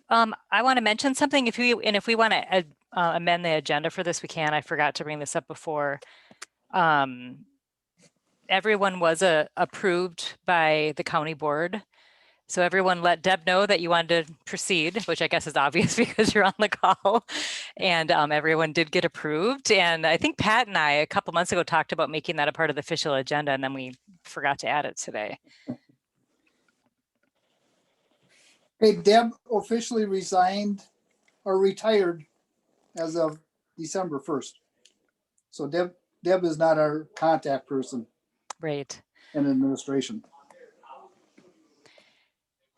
I want to mention something. If we want to amend the agenda for this, we can. I forgot to bring this up before. Everyone was approved by the county board. So everyone let Deb know that you wanted to proceed, which I guess is obvious because you're on the call. And everyone did get approved. And I think Pat and I a couple months ago talked about making that a part of the official agenda, and then we forgot to add it today. Hey, Deb officially resigned or retired as of December 1st. So Deb is not our contact person. Right. In administration.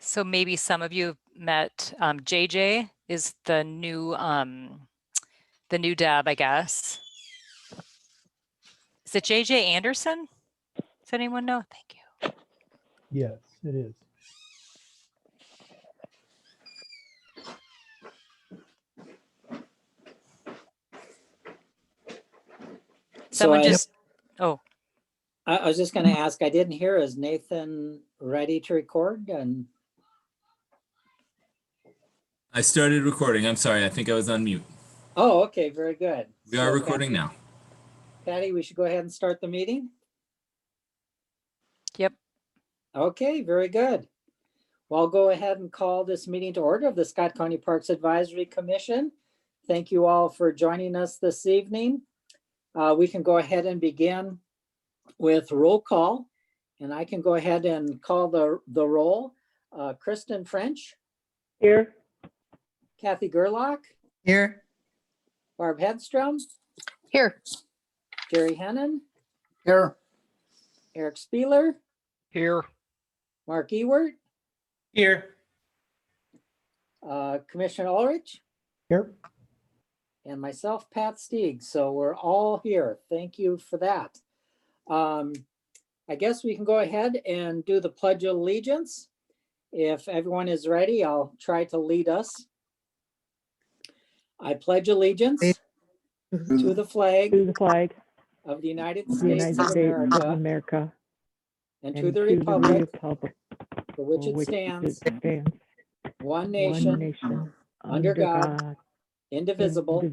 So maybe some of you met JJ is the new Deb, I guess. Is it JJ Anderson? Does anyone know? Thank you. Yes, it is. Someone I was just going to ask, I didn't hear, is Nathan ready to record? And I started recording. I'm sorry. I think I was on mute. oh, okay, very good. We are recording now. Patty, we should go ahead and start the meeting. Yep. Okay, very good. Well, I'll go ahead and call this meeting to order of the Scott County Parks Advisory Commission. Thank you all for joining us this evening. We can go ahead and begin with roll call, and I can go ahead and call the roll. Kristen French. Here. Kathy Gerlach. Here. Barb Hedstrom. Here. Jerry Hennon. Here. Eric Spieler. Here. Mark Ewert. Here. Commissioner Ulrich. Here. And myself, Pat Stieg. So we're all here. Thank you for that. I guess we can go ahead and do the Pledge of Allegiance. If everyone is ready, I'll try to lead us. I pledge allegiance to the flag of the United States of America and to the republic for which it stands, one nation, under God, indivisible,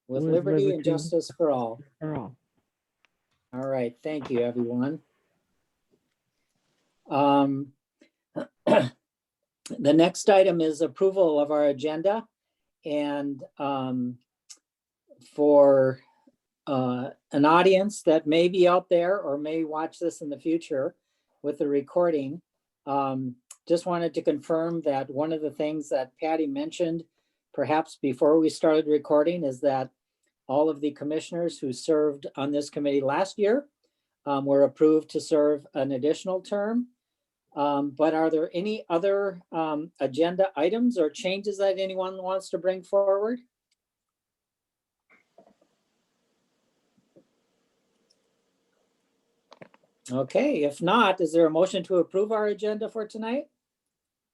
with liberty and justice for all. All right, thank you, everyone. The next item is approval of our agenda. And for an audience that may be out there or may watch this in the future with the recording, just wanted to confirm that one of the things that Patty mentioned perhaps before we started recording is that all of the commissioners who served on this committee last year were approved to serve an additional term. But are there any other agenda items or changes that anyone wants to bring forward? Okay, if not, is there a motion to approve our agenda for tonight?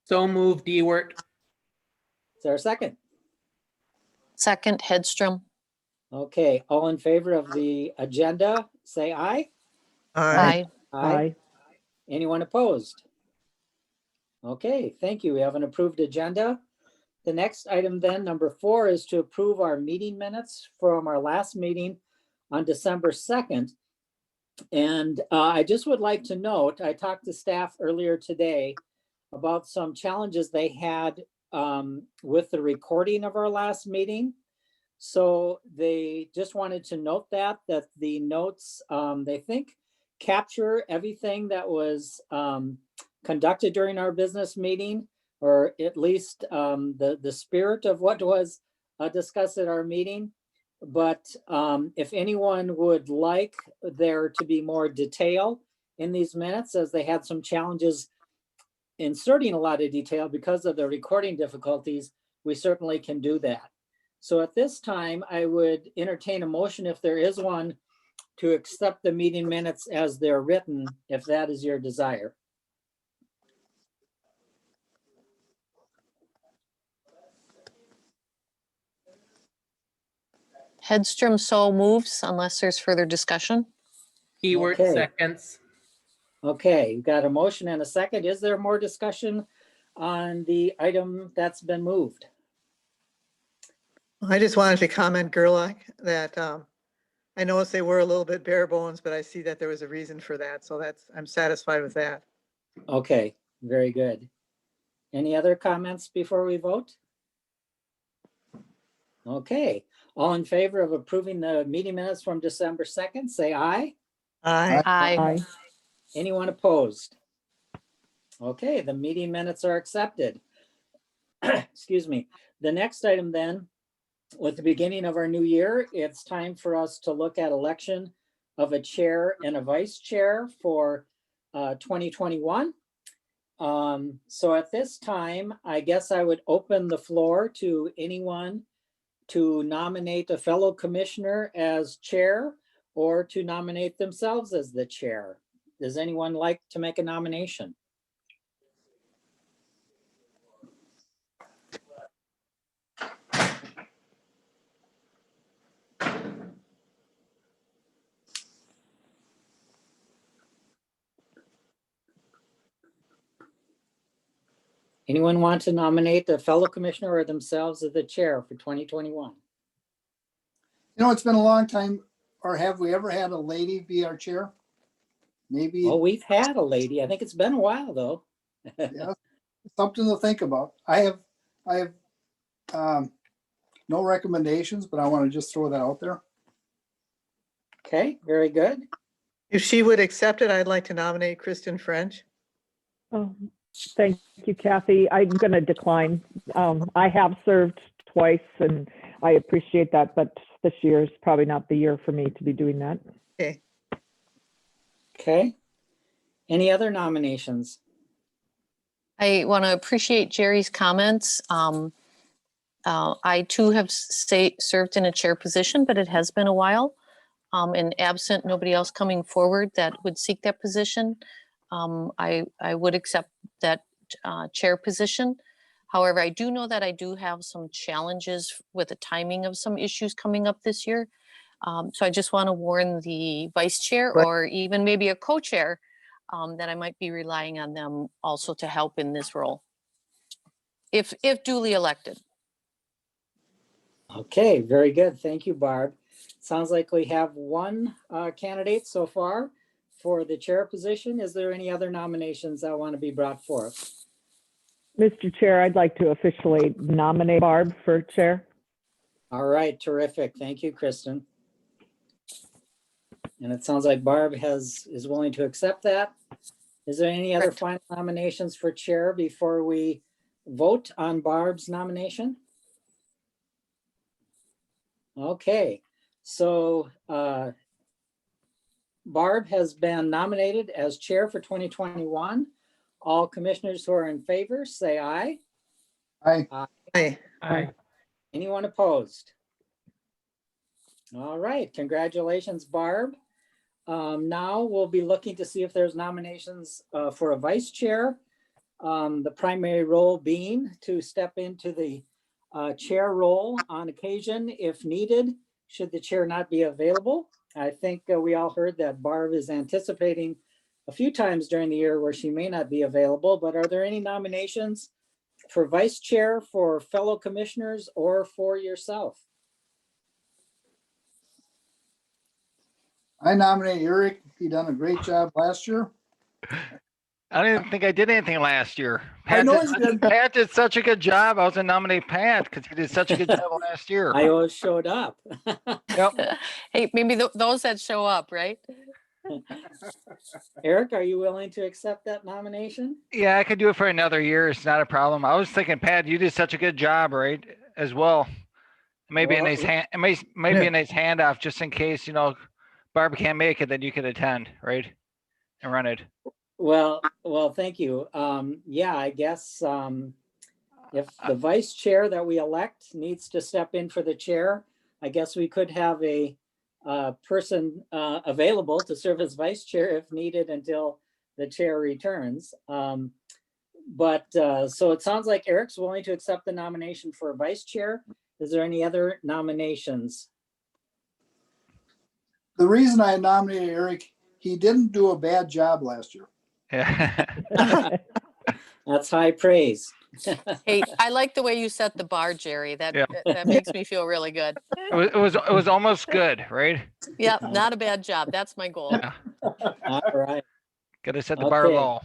So moved, Ewert. Is there a second? Second, Hedstrom. Okay, all in favor of the agenda, say aye. Aye. Aye. Anyone opposed? Okay, thank you. We have an approved agenda. The next item then, number 4, is to approve our meeting minutes from our last meeting on December 2nd. And I just would like to note, I talked to staff earlier today about some challenges they had with the recording of our last meeting. So they just wanted to note that the notes, they think, capture everything that was conducted during our business meeting, or at least the spirit of what was discussed at our meeting. But if anyone would like there to be more detail in these minutes, as they had some challenges inserting a lot of detail because of the recording difficulties, we certainly can do that. So at this time, I would entertain a motion, if there is one, to accept the meeting minutes as they're written, if that is your desire. Hedstrom so moves unless there's further discussion. Ewert Okay. seconds. Okay, you've got a motion and a second. Is there more discussion on the item that's been moved? I just wanted to comment, Gerlach, that I noticed they were a little bit bare bones, but I see that there was a reason for that. So I'm satisfied with that. Okay, very good. Any other comments before we vote? Okay, all in favor of approving the meeting minutes from December 2nd, say aye. Aye. Aye. Anyone opposed? Okay, the meeting minutes are accepted. Excuse me. The next item then, with the beginning of our new year, it's time for us to look at election of a chair and a vice chair for 2021. So at this time, I guess I would open the floor to anyone to nominate a fellow commissioner as chair or to nominate themselves as the chair. Does anyone like to make a nomination? Anyone want to nominate a fellow commissioner or themselves as the chair for 2021? You know, it's been a long time, or have we ever had a lady be our chair? Maybe, Well, we've had a lady. I think it's been a while though. yeah, something to think about. I have no recommendations, but I want to just throw that out there. Okay, very good. If she would accept it, I'd like to nominate Kristen French. Oh, thank you, Kathy. I'm going to decline. I have served twice and I appreciate that, but this year is probably not the year for me to be doing that. Okay. Okay. Any other nominations? I want to appreciate Jerry's comments. I too have served in a chair position, but it has been a while. And absent nobody else coming forward that would seek that position, I would accept that chair position. However, I do know that I do have some challenges with the timing of some issues coming up this year. So I just want to warn the vice chair Right. or even maybe a co-chair that I might be relying on them also to help in this role, if duly elected. Okay, very good. Thank you, Barb. Sounds like we have one candidate so far for the chair position. Is there any other nominations that want to be brought forth? Mr. Chair, I'd like to officially nominate Barb for chair. All right, terrific. Thank you, Kristen. And it sounds like Barb is willing to accept that. Is there any other Correct. final nominations for chair before we vote on Barb's nomination? Okay, so Barb has been nominated as chair for 2021. All commissioners who are in favor, say aye. Aye. Aye. Anyone opposed? All right, congratulations, Barb. Now we'll be looking to see if there's nominations for a vice chair. The primary role being to step into the chair role on occasion if needed, should the chair not be available. I think we all heard that Barb is anticipating a few times during the year where she may not be available, but are there any nominations for vice chair for fellow commissioners or for yourself? I nominate Eric. He done a great job last year. I didn't think I did anything last year. I know you did. Pat did such a good job. I was gonna nominate Pat because he did such a good job last year. I always showed up. Yep. Hey, maybe those that show up, right? Eric, are you willing to accept that nomination? Yeah, I could do it for another year. It's not a problem. I was thinking, Pat, you did such a good job, right? As well. Maybe a Well, nice hand, maybe a nice handoff just in case, Barb can't make it, then you could attend, right? And run it. Well, thank you. Yeah, I guess if the vice chair that we elect needs to step in for the chair, I guess we could have a person available to serve as vice chair if needed until the chair returns. But so it sounds like Eric's willing to accept the nomination for vice chair. Is there any other nominations? The reason I nominated Eric, he didn't do a bad job last year. Yeah. That's high praise. Hey, I like the way you set the bar, Jerry. That Yeah. that makes me feel really good. It was almost good, right? Yep, not a bad job. That's my goal. Yeah. All right. Gotta set the bar Okay. low.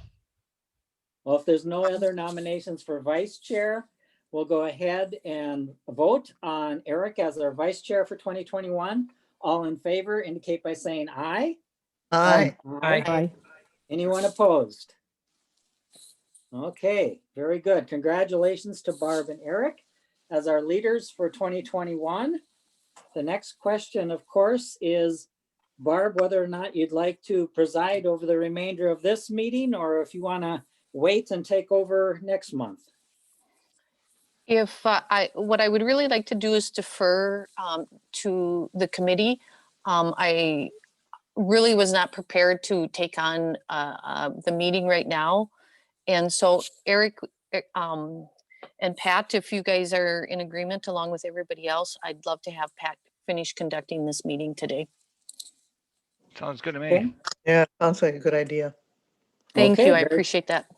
Well, if there's no other nominations for vice chair, we'll go ahead and vote on Eric as our vice chair for 2021. All in favor indicate by saying aye. Aye. Aye. Anyone opposed? Okay, very good. Congratulations to Barb and Eric as our leaders for 2021. The next question, of course, is Barb, whether or not you'd like to preside over the remainder of this meeting, or if you want to wait and take over next month. If what I would really like to do is defer to the committee. I really was not prepared to take on the meeting right now. And so Eric and Pat, if you guys are in agreement along with everybody else, I'd love to have Pat finish conducting this meeting today. Sounds good to me. Okay. Yeah, sounds like a good idea. Thank Okay, you. I very- appreciate that.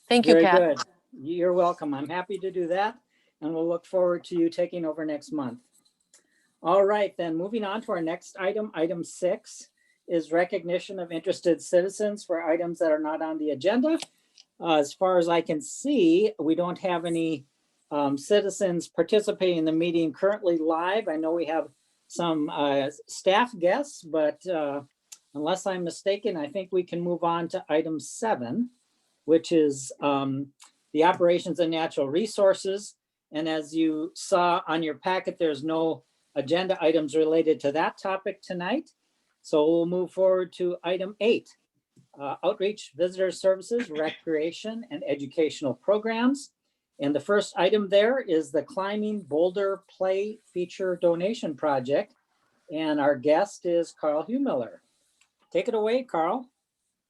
Thank you, Very Pat. good. You're welcome. I'm happy to do that. And we'll look forward to you taking over next month. All right, then moving on to our next item. Item 6 is recognition of interested citizens for items that are not on the agenda. As far as I can see, we don't have any citizens participating in the meeting currently live. I know we have some staff guests, but unless I'm mistaken, I think we can move on to item 7, which is the operations and natural resources. And as you saw on your packet, there's no agenda items related to that topic tonight. So we'll move forward to item 8, outreach, visitor services, recreation, and educational programs. And the first item there is the Climbing Boulder Play Feature Donation Project. And our guest is Carl Huemiller. Take it away, Carl.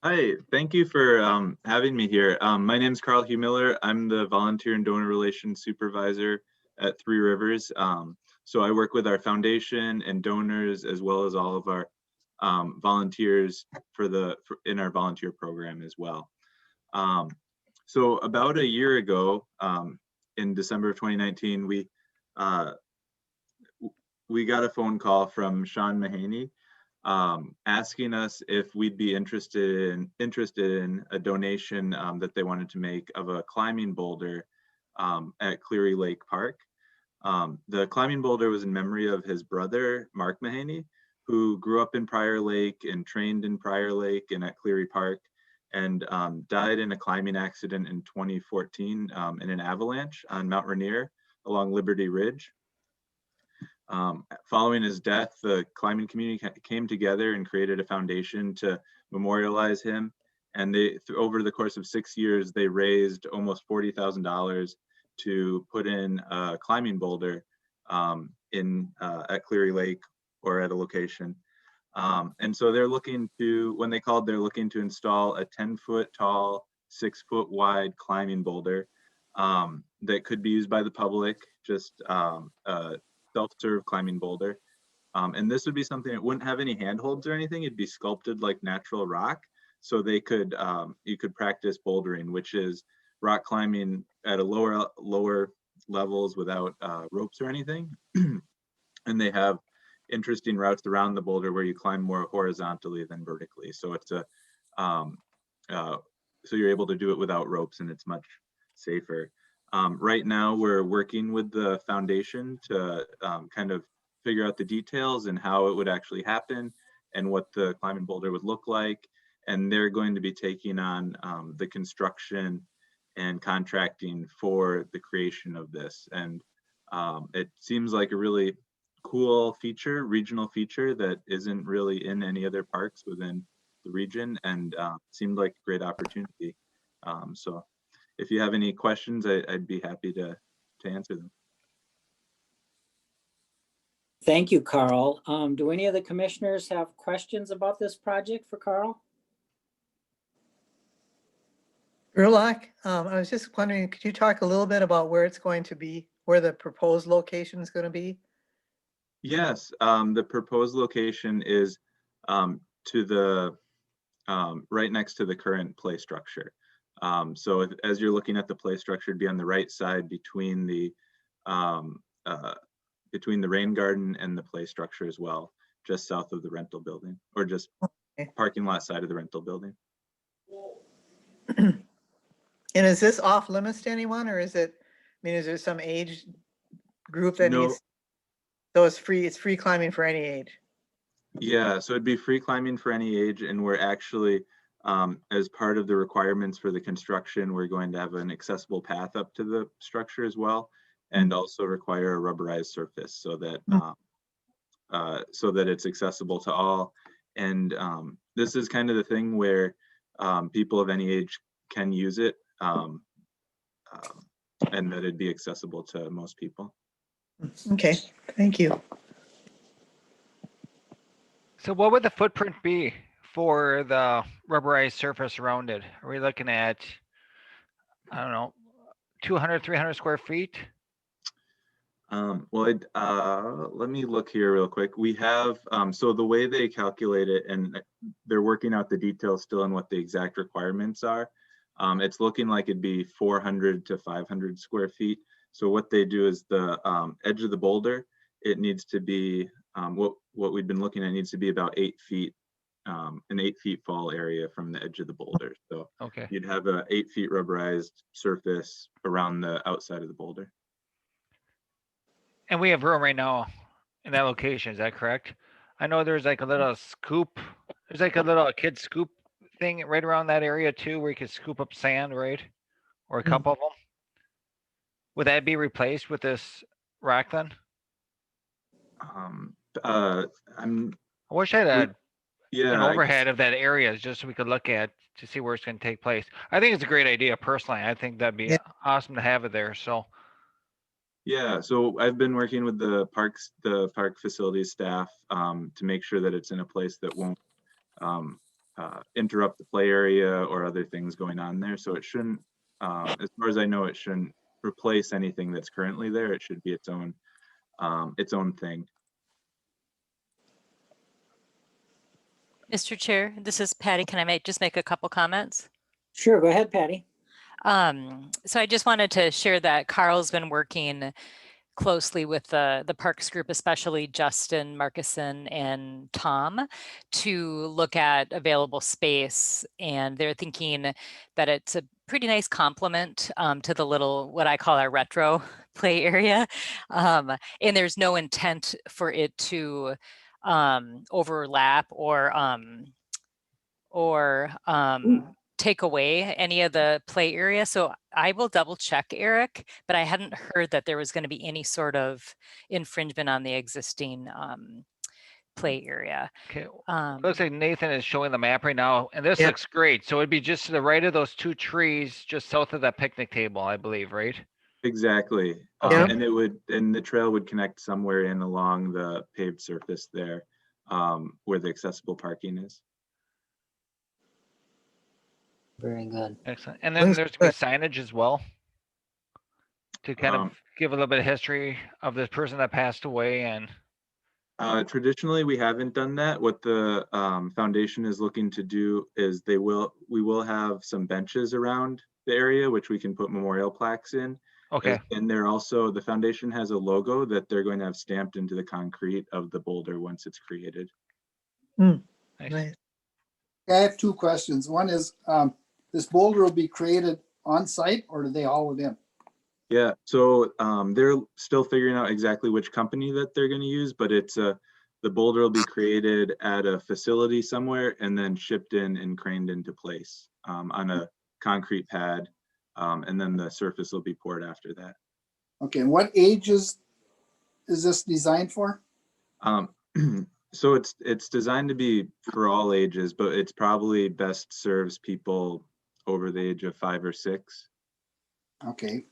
Hi, thank you for having me here. My name is Carl Huemiller. I'm the Volunteer and Donor Relations Supervisor at Three Rivers. So I work with our foundation and donors, as well as all of our volunteers in our volunteer program as well. So about a year ago, in December of 2019, we got a phone call from Sean Mahaney, asking us if we'd be interested in a donation that they wanted to make of a climbing boulder at Cleary Lake Park. The climbing boulder was in memory of his brother, Mark Mahaney, who grew up in Prior Lake and trained in Prior Lake and at Cleary Park, and died in a climbing accident in 2014 in an avalanche on Mount Rainier along Liberty Ridge. Following his death, the climbing community came together and created a foundation to memorialize him. And over the course of 6 years, they raised almost $40,000 to put in a climbing boulder at Cleary Lake or at a location. And so they're looking to install a 10-foot tall, 6-foot wide climbing boulder that could be used by the public, just self-serve climbing boulder. And this would be something that wouldn't have any handholds or anything. It'd be sculpted like natural rock. So you could practice bouldering, which is rock climbing at a lower levels without ropes or anything. And they have interesting routes around the boulder where you climb more horizontally than vertically. So it's so you're able to do it without ropes, and it's much safer. Right now, we're working with the foundation to kind of figure out the details and how it would actually happen and what the climbing boulder would look like. And they're going to be taking on the construction and contracting for the creation of this. And it seems like a really cool regional feature that isn't really in any other parks within the region, and seemed like a great opportunity. So if you have any questions, I'd be happy to answer them. Thank you, Carl. Do any of the commissioners have questions about this project for Carl? Gerlach, I was just wondering, could you talk a little bit about where it's going to be, where the proposed location is going to be? Yes, the proposed location is to the right next to the current play structure. As you're looking at the play structure, it'd be on the right side between the rain garden and the play structure as well, just south of the rental building, or just Okay. parking lot side of the rental building. And is this off limits to anyone, or is it, I mean, is there some age group that No. needs? So it's free climbing for any age. Yeah, so it'd be free climbing for any age, and we're actually, as part of the requirements for the construction, we're going to have an accessible path up to the structure as well, and also require a rubberized surface so that it's accessible to all. And this is kind of the thing where people of any age can use it, and that it'd be accessible to most people. Okay, thank you. So what would the footprint be for the rubberized surface around it? Are we looking at, I don't know, 200, 300 square feet? Let me look here real quick. We have, so the way they calculate it, and they're working out the details still on what the exact requirements are. It's looking like it'd be 400 to 500 square feet. So what they do is the edge of the boulder, it needs to be, what we've been looking at needs to be about 8 feet, an 8 feet fall area from the edge of the boulder. So Okay. you'd have a 8 feet rubberized surface around the outside of the boulder. And we have room right now in that location, is that correct? I know there's like a little scoop, there's like a little kid scoop thing right around that area too, where you can scoop up sand, right? Or a couple of them. Would that be replaced with this rack then? I I wish I had an yeah, overhead of that area just so we could look at to see where it's going to take place. I think it's a great idea personally. I think that'd be Yeah. awesome to have it there. So yeah, so I've been working with the park facilities staff to make sure that it's in a place that won't interrupt the play area or other things going on there. So it shouldn't, as far as I know, it shouldn't replace anything that's currently there. It should be its own thing. Mr. Chair, this is Patty. Can I just make a couple comments? Sure, go ahead, Patty. So I just wanted to share that Carl's been working closely with the parks group, especially Justin Markison and Tom, to look at available space. And they're thinking that it's a pretty nice complement to the little, what I call our retro play area. And there's no intent for it to overlap or take away any of the play area. So I will double check, Eric, but I hadn't heard that there was going to be any sort of infringement on the existing play area. okay. Looks like Nathan is showing the map right now, and this looks great. So it'd be just to the right of those two trees, just south of that picnic table, I believe, right? Exactly. Okay. And the trail would connect somewhere in along the paved surface there, where the accessible parking is. Very good. Excellent. And then Looks there's gonna be good. signage as well to kind of give a little bit of history of this person that passed away. And Traditionally, we haven't done that. What the foundation is looking to do is we will have some benches around the area, which we can put memorial plaques in. okay. And the foundation has a logo that they're going to have stamped into the concrete of the boulder once it's created. Nice. Nice. I have two questions. One is, this boulder will be created on site, or do they haul it in? Yeah, so they're still figuring out exactly which company that they're going to use, but it's the boulder will be created at a facility somewhere and then shipped in and craned into place on a concrete pad, and then the surface will be poured after that. Okay, and what ages is this designed for? So it's designed to be for all ages, but it's probably best serves people over the age of 5 or 6. Okay.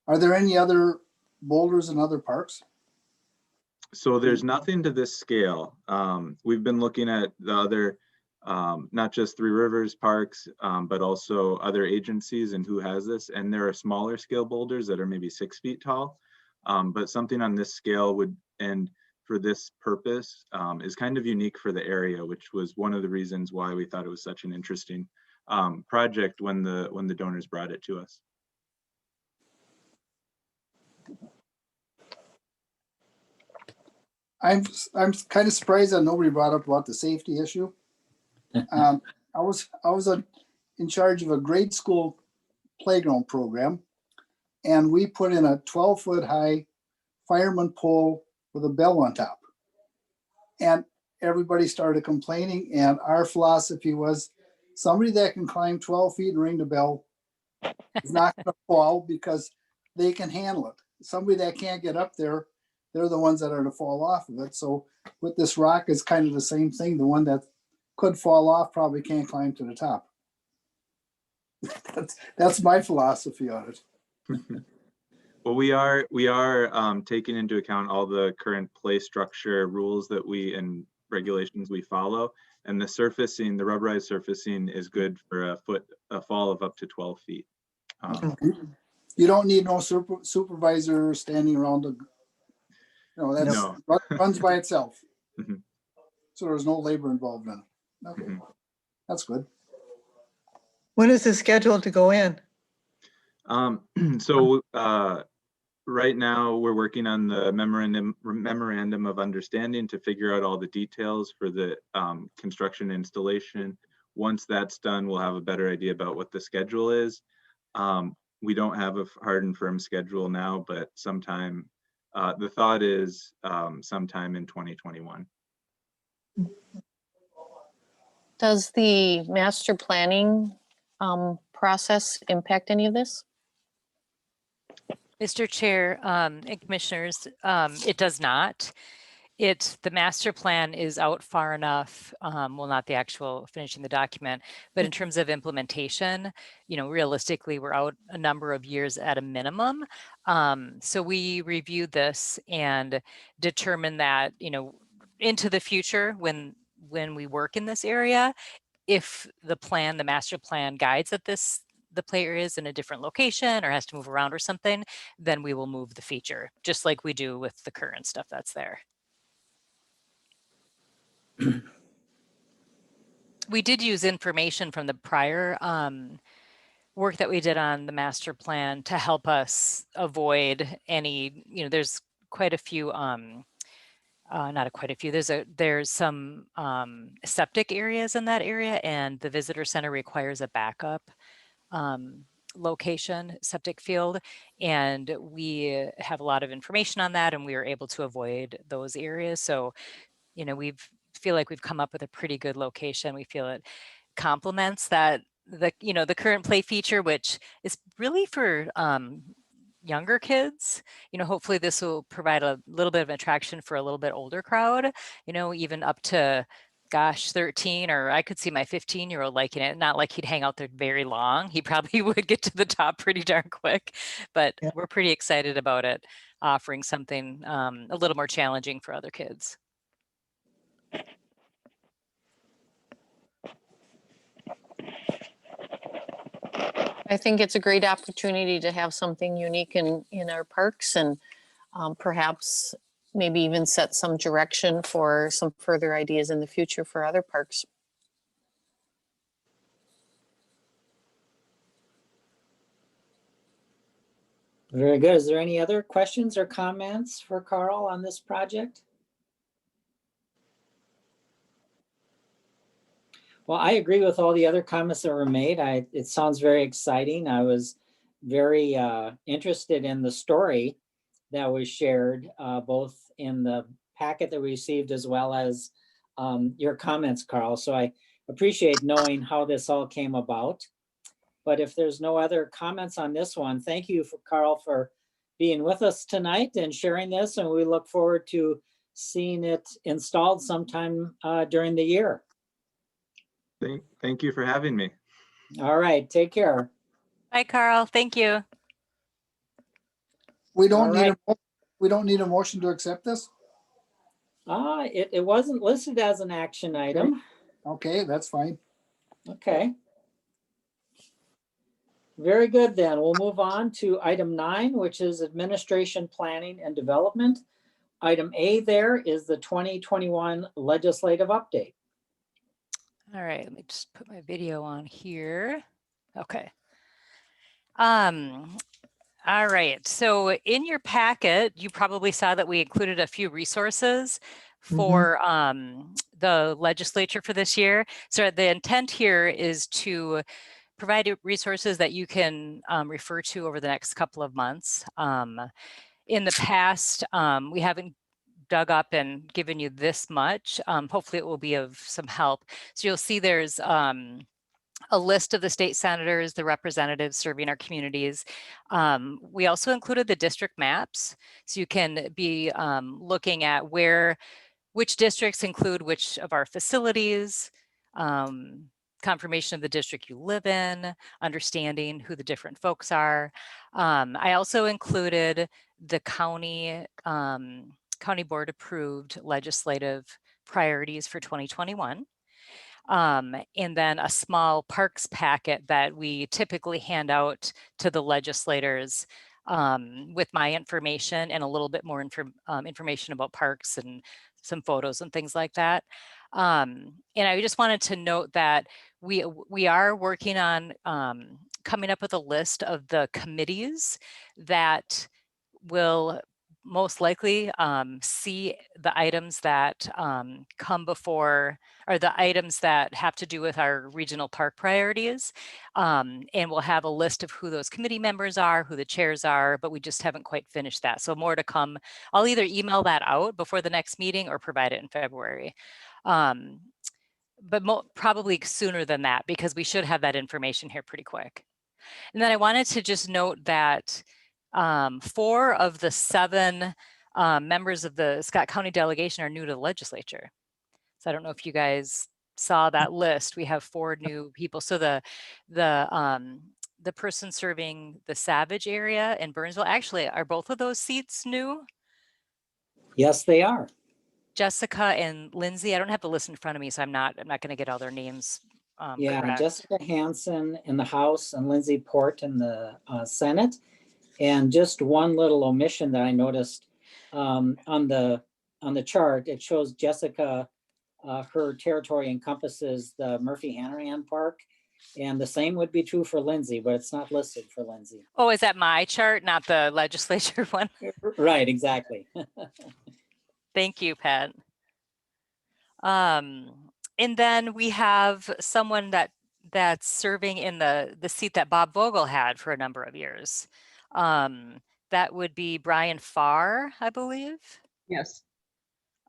Are there any other boulders in other parks? So there's nothing to this scale. We've been looking at the other, not just Three Rivers parks, but also other agencies and who has this. And there are smaller scale boulders that are maybe 6 feet tall, but something on this scale would, and for this purpose, is kind of unique for the area, which was one of the reasons why we thought it was such an interesting project when the donors brought it to us. I'm kind of surprised that nobody brought up about the safety issue. I was in charge of a grade school playground program, and we put in a 12-foot high fireman pole with a bell on top. And everybody started complaining, and our philosophy was somebody that can climb 12 feet and ring the bell is not going to fall because they can handle it. Somebody that can't get up there, they're the ones that are to fall off of it. So with this rock, it's kind of the same thing. The one that could fall off probably can't climb to the top. That's my philosophy on it. Well, we are taking into account all the current play structure rules that and regulations we follow, and the surfacing, the rubberized surfacing, is good for a fall of up to 12 feet. You don't need no supervisor standing around the. That's No. runs by itself. Mhm. So there's no labor involved in it. Okay, that's good. When is it scheduled to go in? So right now we're working on the memorandum of understanding to figure out all the details for the construction installation. Once that's done, we'll have a better idea about what the schedule is. We don't have a hard and firm schedule now, but sometime, the thought is sometime in 2021. Does the master planning process impact any of this? Mr. Chair and Commissioners, it does not. The master plan is out far enough, well, not the actual finishing the document, but in terms of implementation, realistically, we're out a number of years at a minimum. So we reviewed this and determined that, into the future, when we work in this area, if the master plan guides that the play area is in a different location or has to move around or something, then we will move the feature, just like we do with the current stuff that's there. We did use information from the prior work that we did on the master plan to help us avoid any, there's quite a few, not quite a few, there's some septic areas in that area, and the visitor center requires a backup location, septic field, and we have a lot of information on that, and we were able to avoid those areas. So, we feel like we've come up with a pretty good location. We feel it complements the current play feature, which is really for younger kids. Hopefully this will provide a little bit of attraction for a little bit older crowd, even up to 13, or I could see my 15-year-old liking it. Not like he'd hang out there very long. He probably would get to the top pretty darn quick, but Yeah. we're pretty excited about it, offering something a little more challenging for other kids. I think it's a great opportunity to have something unique in our parks, and perhaps maybe even set some direction for some further ideas in the future for other parks. Very good. Is there any other questions or comments for Carl on this project? Well, I agree with all the other comments that were made. It sounds very exciting. I was very interested in the story that was shared, both in the packet that we received as well as your comments, Carl. So I appreciate knowing how this all came about. But if there's no other comments on this one, thank you, Carl, for being with us tonight and sharing this. And we look forward to seeing it installed sometime during the year. Thank you for having me. All right, take care. Bye, Carl. Thank you. We don't All need a motion to accept this. It wasn't listed as an action item. Okay, that's fine. Okay. Very good, then. We'll move on to item 9, which is administration, planning, and development. Item A there is the 2021 legislative update. All right, let me just put my video on here. Okay. All right, so in your packet, you probably saw that we included a few resources for the legislature for this year. So the intent here is to provide resources that you can refer to over the next couple of months. In the past, we haven't dug up and given you this much. Hopefully it will be of some help. So you'll see there's a list of the state senators, the representatives serving our communities. We also included the district maps. So you can be looking at which districts include which of our facilities, confirmation of the district you live in, understanding who the different folks are. I also included the county board approved legislative priorities for 2021. And then a small parks packet that we typically hand out to the legislators with my information and a little bit more information about parks and some photos and things like that. And I just wanted to note that we are working on coming up with a list of the committees that will most likely see the items that come before, or the items that have to do with our regional park priorities. And we'll have a list of who those committee members are, who the chairs are, but we just haven't quite finished that. So more to come. I'll either email that out before the next meeting or provide it in February. But probably sooner than that, because we should have that information here pretty quick. And then I wanted to just note that 4 of the 7 members of the Scott County delegation are new to the legislature. So I don't know if you guys saw that list. We have 4 new people. So the person serving the Savage area in Burnsville, actually, are both of those seats new? Yes, they are. Jessica and Lindsay. I don't have the list in front of me, so I'm not going to get all their names. Yeah, correct. Jessica Hansen in the House and Lindsay Port in the Senate. And just one little omission that I noticed on the chart, it shows Jessica, her territory encompasses the Murphy-Hanrahan Park. And the same would be true for Lindsay, but it's not listed for Lindsay. Oh, is that my chart, not the legislature one? Right, exactly. Thank you, Pat. And then we have someone that's serving in the seat that Bob Vogel had for a number of years. That would be Brian Farr, I believe. Yes.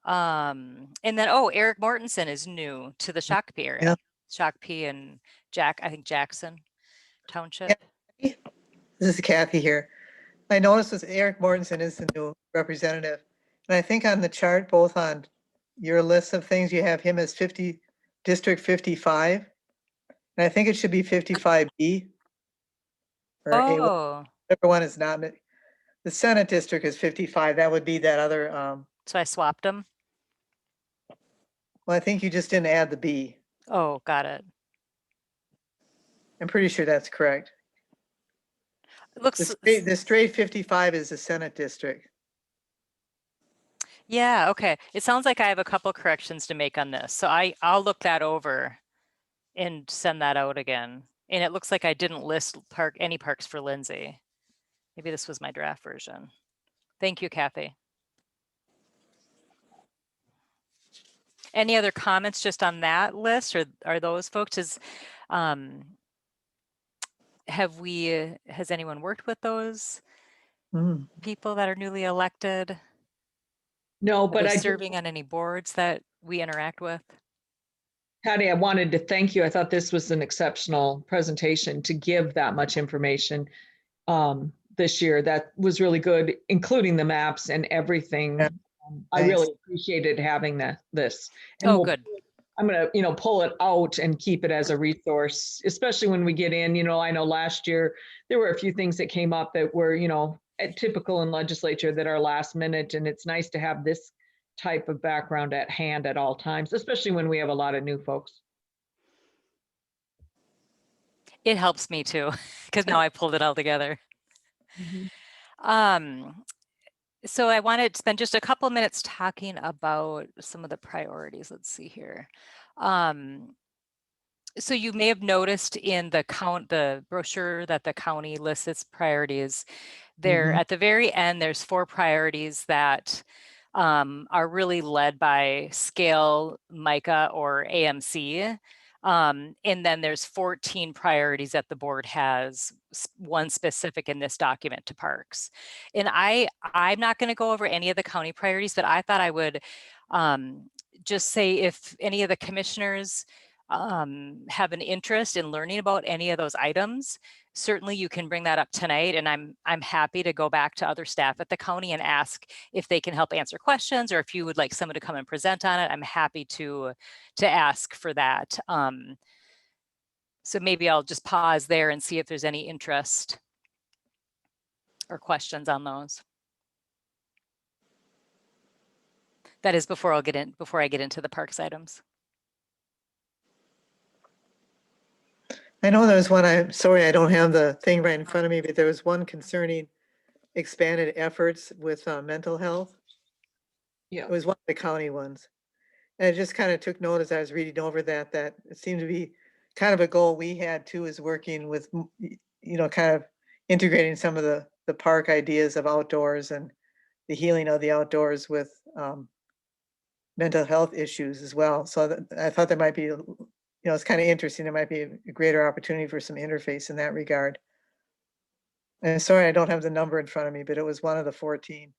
And then, Eric Mortensen is new to the Shakopee area. Yeah. Shakopee and I think Jackson Township. This is Kathy here. I noticed that Eric Mortensen is the new representative. And I think on the chart, both on your list of things, you have him as District 55. And I think it should be 55B. Or A1, whichever one is not. The Senate district is 55. That would be that other. So I swapped them. Well, I think you just didn't add the B. Oh, got it. I'm pretty sure that's correct. It looks The straight 55 is the Senate district. Yeah, okay. It sounds like I have a couple corrections to make on this. So I'll look that over and send that out again. And it looks like I didn't list any parks for Lindsay. Maybe this was my draft version. Thank you, Kathy. Any other comments just on that list, or are those folks? Has anyone worked with those people that are newly elected? No, but I serving on any boards that we interact with? Patty, I wanted to thank you. I thought this was an exceptional presentation to give that much information this year. That was really good, including the maps and everything. Yeah. I really appreciated having this. And good. I'm going to, pull it out and keep it as a resource, especially when we get in. I know last year there were a few things that came up that were, typical in legislature that are last minute, and it's nice to have this type of background at hand at all times, especially when we have a lot of new folks. It helps me too, because now I pulled it all together. So I wanted to spend just a couple of minutes talking about some of the priorities. Let's see here. So you may have noticed in the brochure that the county lists its priorities. There at the very end, there's 4 priorities that are really led by scale, MICA, or AMC. And then there's 14 priorities that the board has, one specific in this document to parks. And I'm not going to go over any of the county priorities, but I thought I would just say if any of the commissioners have an interest in learning about any of those items, certainly you can bring that up tonight, and I'm happy to go back to other staff at the county and ask if they can help answer questions, or if you would like someone to come and present on it. I'm happy to ask for that. So maybe I'll just pause there and see if there's any interest or questions on those. That is before I get into the parks items. I know there's one, I'm sorry, I don't have the thing right in front of me, but there was one concerning expanded efforts with mental health. Yeah. It was one of the county ones. And I just kind of took note as I was reading over that it seemed to be kind of a goal we had too, is working with, kind of integrating some of the park ideas of outdoors and the healing of the outdoors with mental health issues as well. So I thought there might be, it's kind of interesting. There might be a greater opportunity for some interface in that regard. And sorry, I don't have the number in front of me, but it was one of the 14.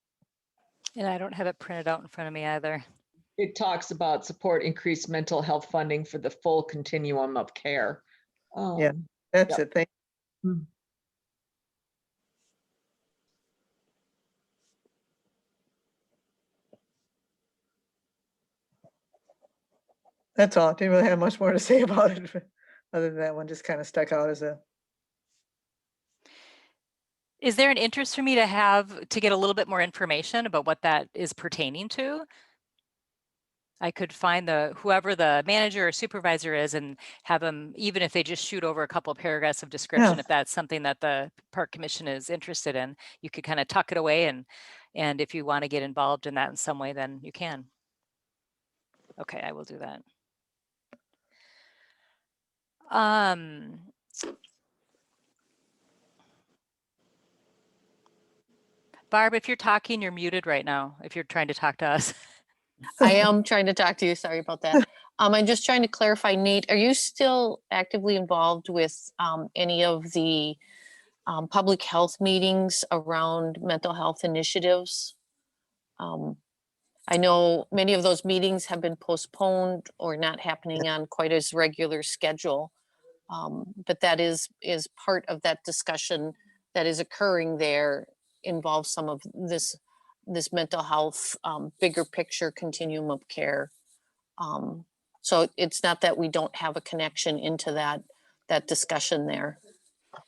And I don't have it printed out in front of me either. It talks about support increased mental health funding for the full continuum of care. Yeah, that's it. Thank you. That's all. Didn't really have much more to say about it, other than that one just kind of stuck out as a. Is there an interest for me to get a little bit more information about what that is pertaining to? I could find whoever the manager or supervisor is and have them, even if they just shoot over a couple of paragraphs of description, if that's something that the park commission is interested in, you could kind of tuck it away, and if you want to get involved in that in some way, then you can. Okay, I will do that. Barb, if you're talking, you're muted right now, if you're trying to talk to us. I am trying to talk to you. Sorry about that. I'm just trying to clarify, Nate, are you still actively involved with any of the public health meetings around mental health initiatives? I know many of those meetings have been postponed or not happening on quite as regular schedule. But that is part of that discussion that is occurring there, involves some of this mental health, bigger picture continuum of care. So it's not that we don't have a connection into that discussion there.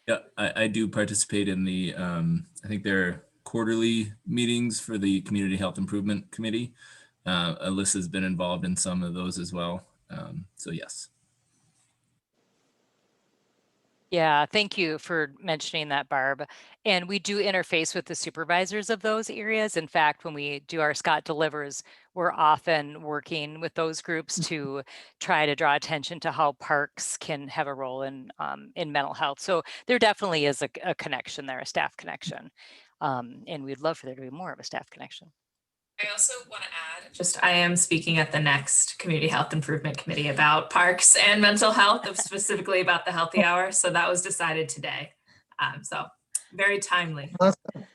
Yeah, I do participate in the, I think there are quarterly meetings for the Community Health Improvement Committee. Alyssa's been involved in some of those as well. So yes. Yeah, thank you for mentioning that, Barb. And we do interface with the supervisors of those areas. In fact, when we do our Scott Delivers, we're often working with those groups to try to draw attention to how parks can have a role in mental health. So there definitely is a connection there, a staff connection. And we'd love for there to be more of a staff connection. I also want to add, I am speaking at the next Community Health Improvement Committee about parks and mental health, specifically about the healthy hour. So that was decided today. So very timely. Awesome.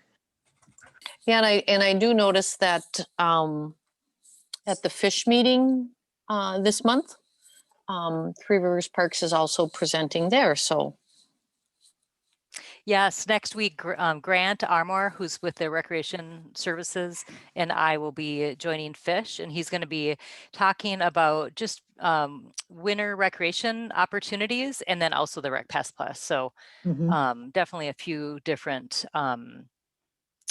Yeah, and I do notice that at the fish meeting this month, Three Rivers Parks is also presenting there. So. Yes, next week, Grant Armour, who's with the Recreation Services, and I will be joining Fish, and he's going to be talking about just winter recreation opportunities, and then also the Rec Pass Plus. So definitely a few different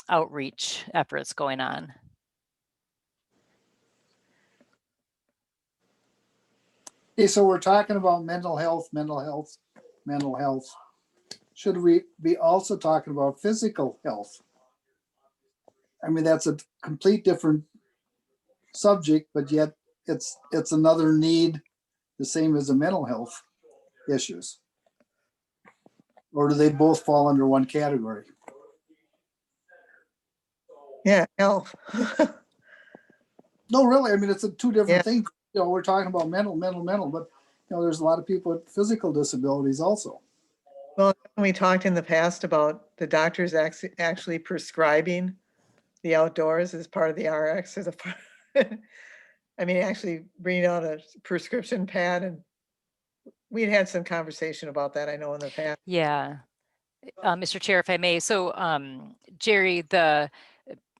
outreach efforts going on. Okay, so we're talking about mental health. Should we be also talking about physical health? I mean, that's a complete different subject, but yet it's another need, the same as a mental health. issues? Or do they both fall under one category? Yeah, health. No, really, I mean, it's two different Yeah. things. You know, we're talking about mental, but you know, there's a lot of people with physical disabilities also. Well, we talked in the past about the doctors actually prescribing the outdoors as part of the RX as a part. I mean, actually bringing out a prescription pad, and we'd had some conversation about that, I know, in the past. Yeah. Mr. Chair, if I may, so Jerry,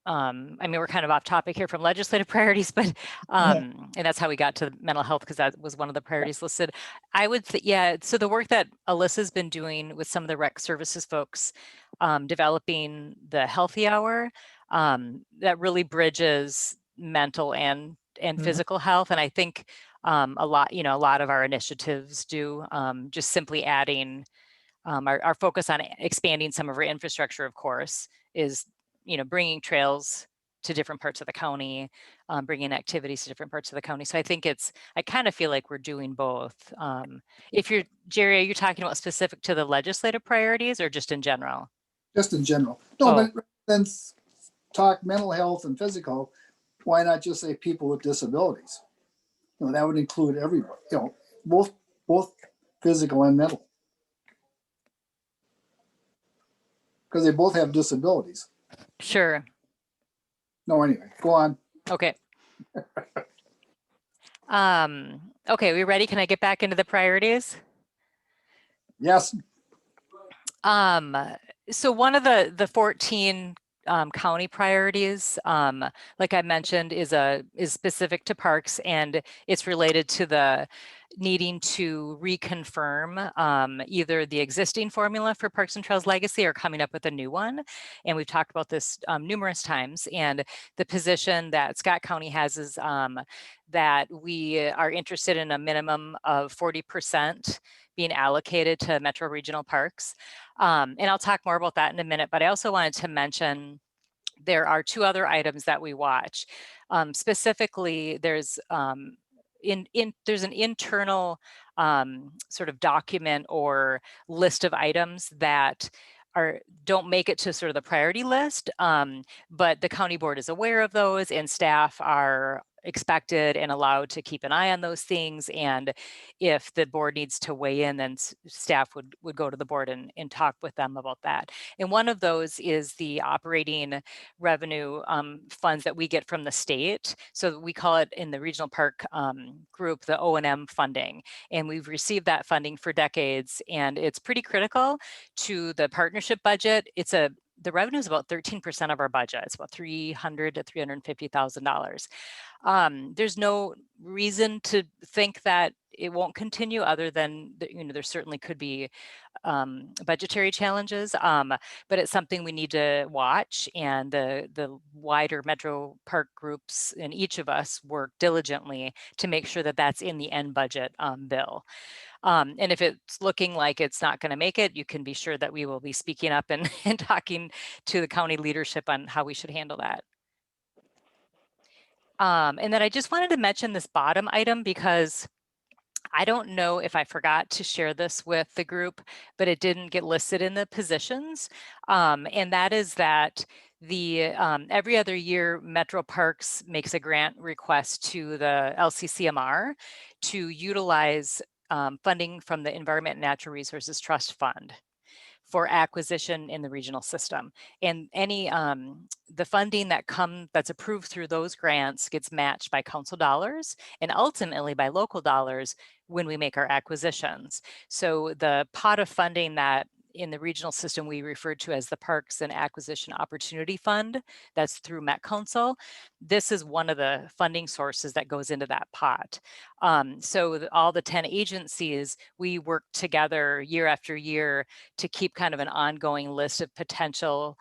I mean, we're kind of off topic here from legislative priorities, but and that's how we got to mental health, because that was one of the priorities listed. I would, yeah, so the work that Alyssa's been doing with some of the rec services folks, developing the healthy hour, that really bridges mental and physical health. And I think a lot of our initiatives do, just simply adding our focus on expanding some of our infrastructure, of course, is, bringing trails to different parts of the county, bringing activities to different parts of the county. So I think I kind of feel like we're doing both. If you're, Jerry, are you talking about specific to the legislative priorities or just in general? Just in general. No, but then talk mental health and physical. Why not just say people with disabilities? You know, that would include everybody, you know, both physical and mental. Because they both have disabilities. Sure. No, anyway, go on. Okay. Okay, we ready? Can I get back into the priorities? Yes. So one of the 14 county priorities, like I mentioned, is specific to parks, and it's related to the needing to reconfirm either the existing formula for Parks and Trails Legacy or coming up with a new one. And we've talked about this numerous times. And the position that Scott County has is that we are interested in a minimum of 40% being allocated to Metro Regional Parks. And I'll talk more about that in a minute, but I also wanted to mention there are two other items that we watch. Specifically, there's there's an internal sort of document or list of items that don't make it to sort of the priority list, but the county board is aware of those, and staff are expected and allowed to keep an eye on those things. And if the board needs to weigh in, then staff would go to the board and talk with them about that. And one of those is the operating revenue funds that we get from the state. So we call it in the regional park group, the O&M funding. And we've received that funding for decades, and it's pretty critical to the partnership budget. The revenue is about 13% of our budget. It's about $300,000 to $350,000. There's no reason to think that it won't continue, other than there certainly could be budgetary challenges, but it's something we need to watch. And the wider Metro Park groups and each of us work diligently to make sure that that's in the end budget bill. And if it's looking like it's not going to make it, you can be sure that we will be speaking up and talking to the county leadership on how we should handle that. And then I just wanted to mention this bottom item, because I don't know if I forgot to share this with the group, but it didn't get listed in the positions. And that is that every other year, Metro Parks makes a grant request to the LCCMR to utilize funding from the Environment and Natural Resources Trust Fund for acquisition in the regional system. And any the funding that's approved through those grants gets matched by council dollars and ultimately by local dollars when we make our acquisitions. So the pot of funding that in the regional system we refer to as the Parks and Acquisition Opportunity Fund, that's through Met Council. This is one of the funding sources that goes into that pot. So all the 10 agencies, we work together year after year to keep kind of an ongoing list of potential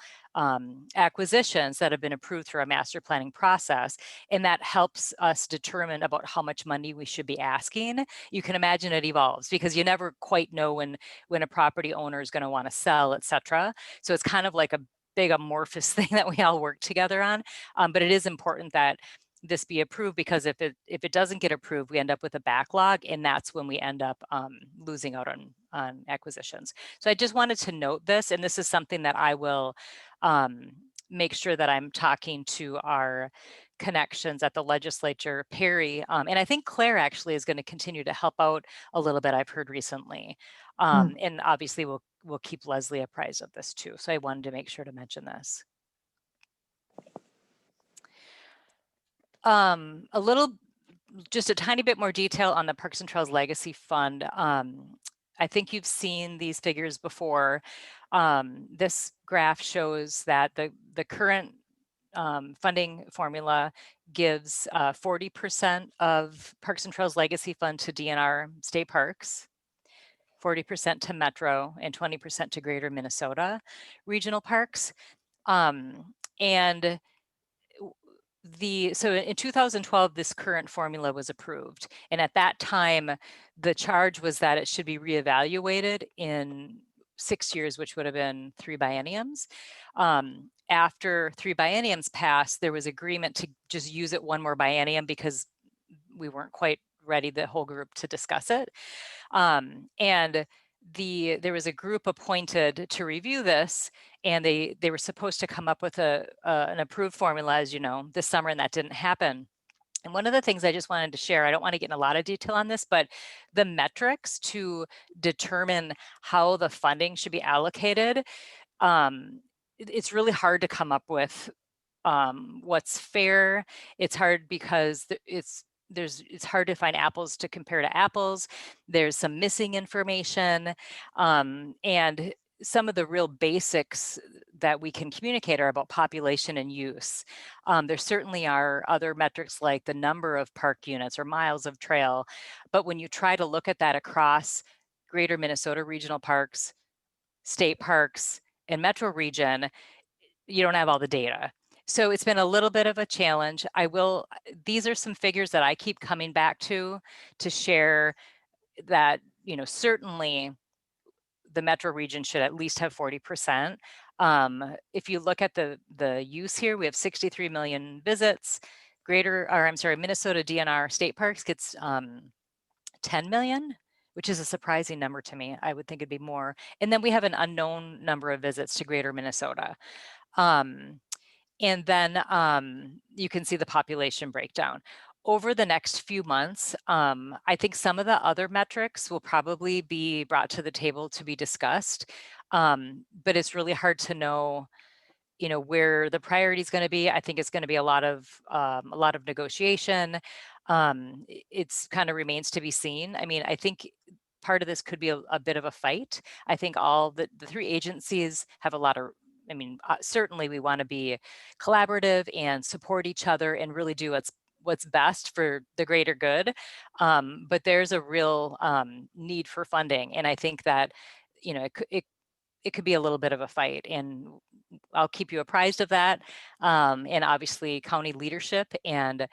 acquisitions that have been approved through our master planning process. And that helps us determine about how much money we should be asking. You can imagine it evolves, because you never quite know when a property owner is going to want to sell, et cetera. So it's kind of like a big amorphous thing that we all work together on. But it is important that this be approved, because if it doesn't get approved, we end up with a backlog, and that's when we end up losing out on acquisitions. So I just wanted to note this, and this is something that I will make sure that I'm talking to our connections at the legislature, Perry, and I think Claire actually is going to continue to help out a little bit, I've heard recently. And obviously we'll keep Leslie apprised of this too. So I wanted to make sure to mention this. Just a tiny bit more detail on the Parks and Trails Legacy Fund. I think you've seen these figures before. This graph shows that the current funding formula gives 40% of Parks and Trails Legacy Fund to DNR state parks, 40% to Metro, and 20% to Greater Minnesota regional parks. And so in 2012, this current formula was approved. And at that time, the charge was that it should be reevaluated in 6 years, which would have been 3 bienniums. After 3 bienniums passed, there was agreement to just use it 1 more biennium because we weren't quite ready, the whole group, to discuss it. And there was a group appointed to review this, and they were supposed to come up with an approved formula, as you know, this summer, and that didn't happen. And one of the things I just wanted to share, I don't want to get in a lot of detail on this, but the metrics to determine how the funding should be allocated, it's really hard to come up with what's fair. It's hard because it's hard to find apples to compare to apples. There's some missing information, and some of the real basics that we can communicate are about population and use. There certainly are other metrics like the number of park units or miles of trail, but when you try to look at that across Greater Minnesota regional parks, state parks, and Metro region, you don't have all the data. So it's been a little bit of a challenge. These are some figures that I keep coming back to share that, certainly the Metro region should at least have 40%. If you look at the use here, we have 63 million visits. Minnesota DNR state parks gets 10 million, which is a surprising number to me. I would think it'd be more. And then we have an unknown number of visits to Greater Minnesota. And then you can see the population breakdown. Over the next few months, I think some of the other metrics will probably be brought to the table to be discussed, but it's really hard to know, where the priority is going to be. I think it's going to be a lot of negotiation. It's kind of remains to be seen. I mean, I think part of this could be a bit of a fight. I think all the 3 agencies have a lot of, certainly we want to be collaborative and support each other and really do what's best for the greater good. But there's a real need for funding. And I think that, it could be a little bit of a fight, and I'll keep you apprised of that. And obviously county leadership and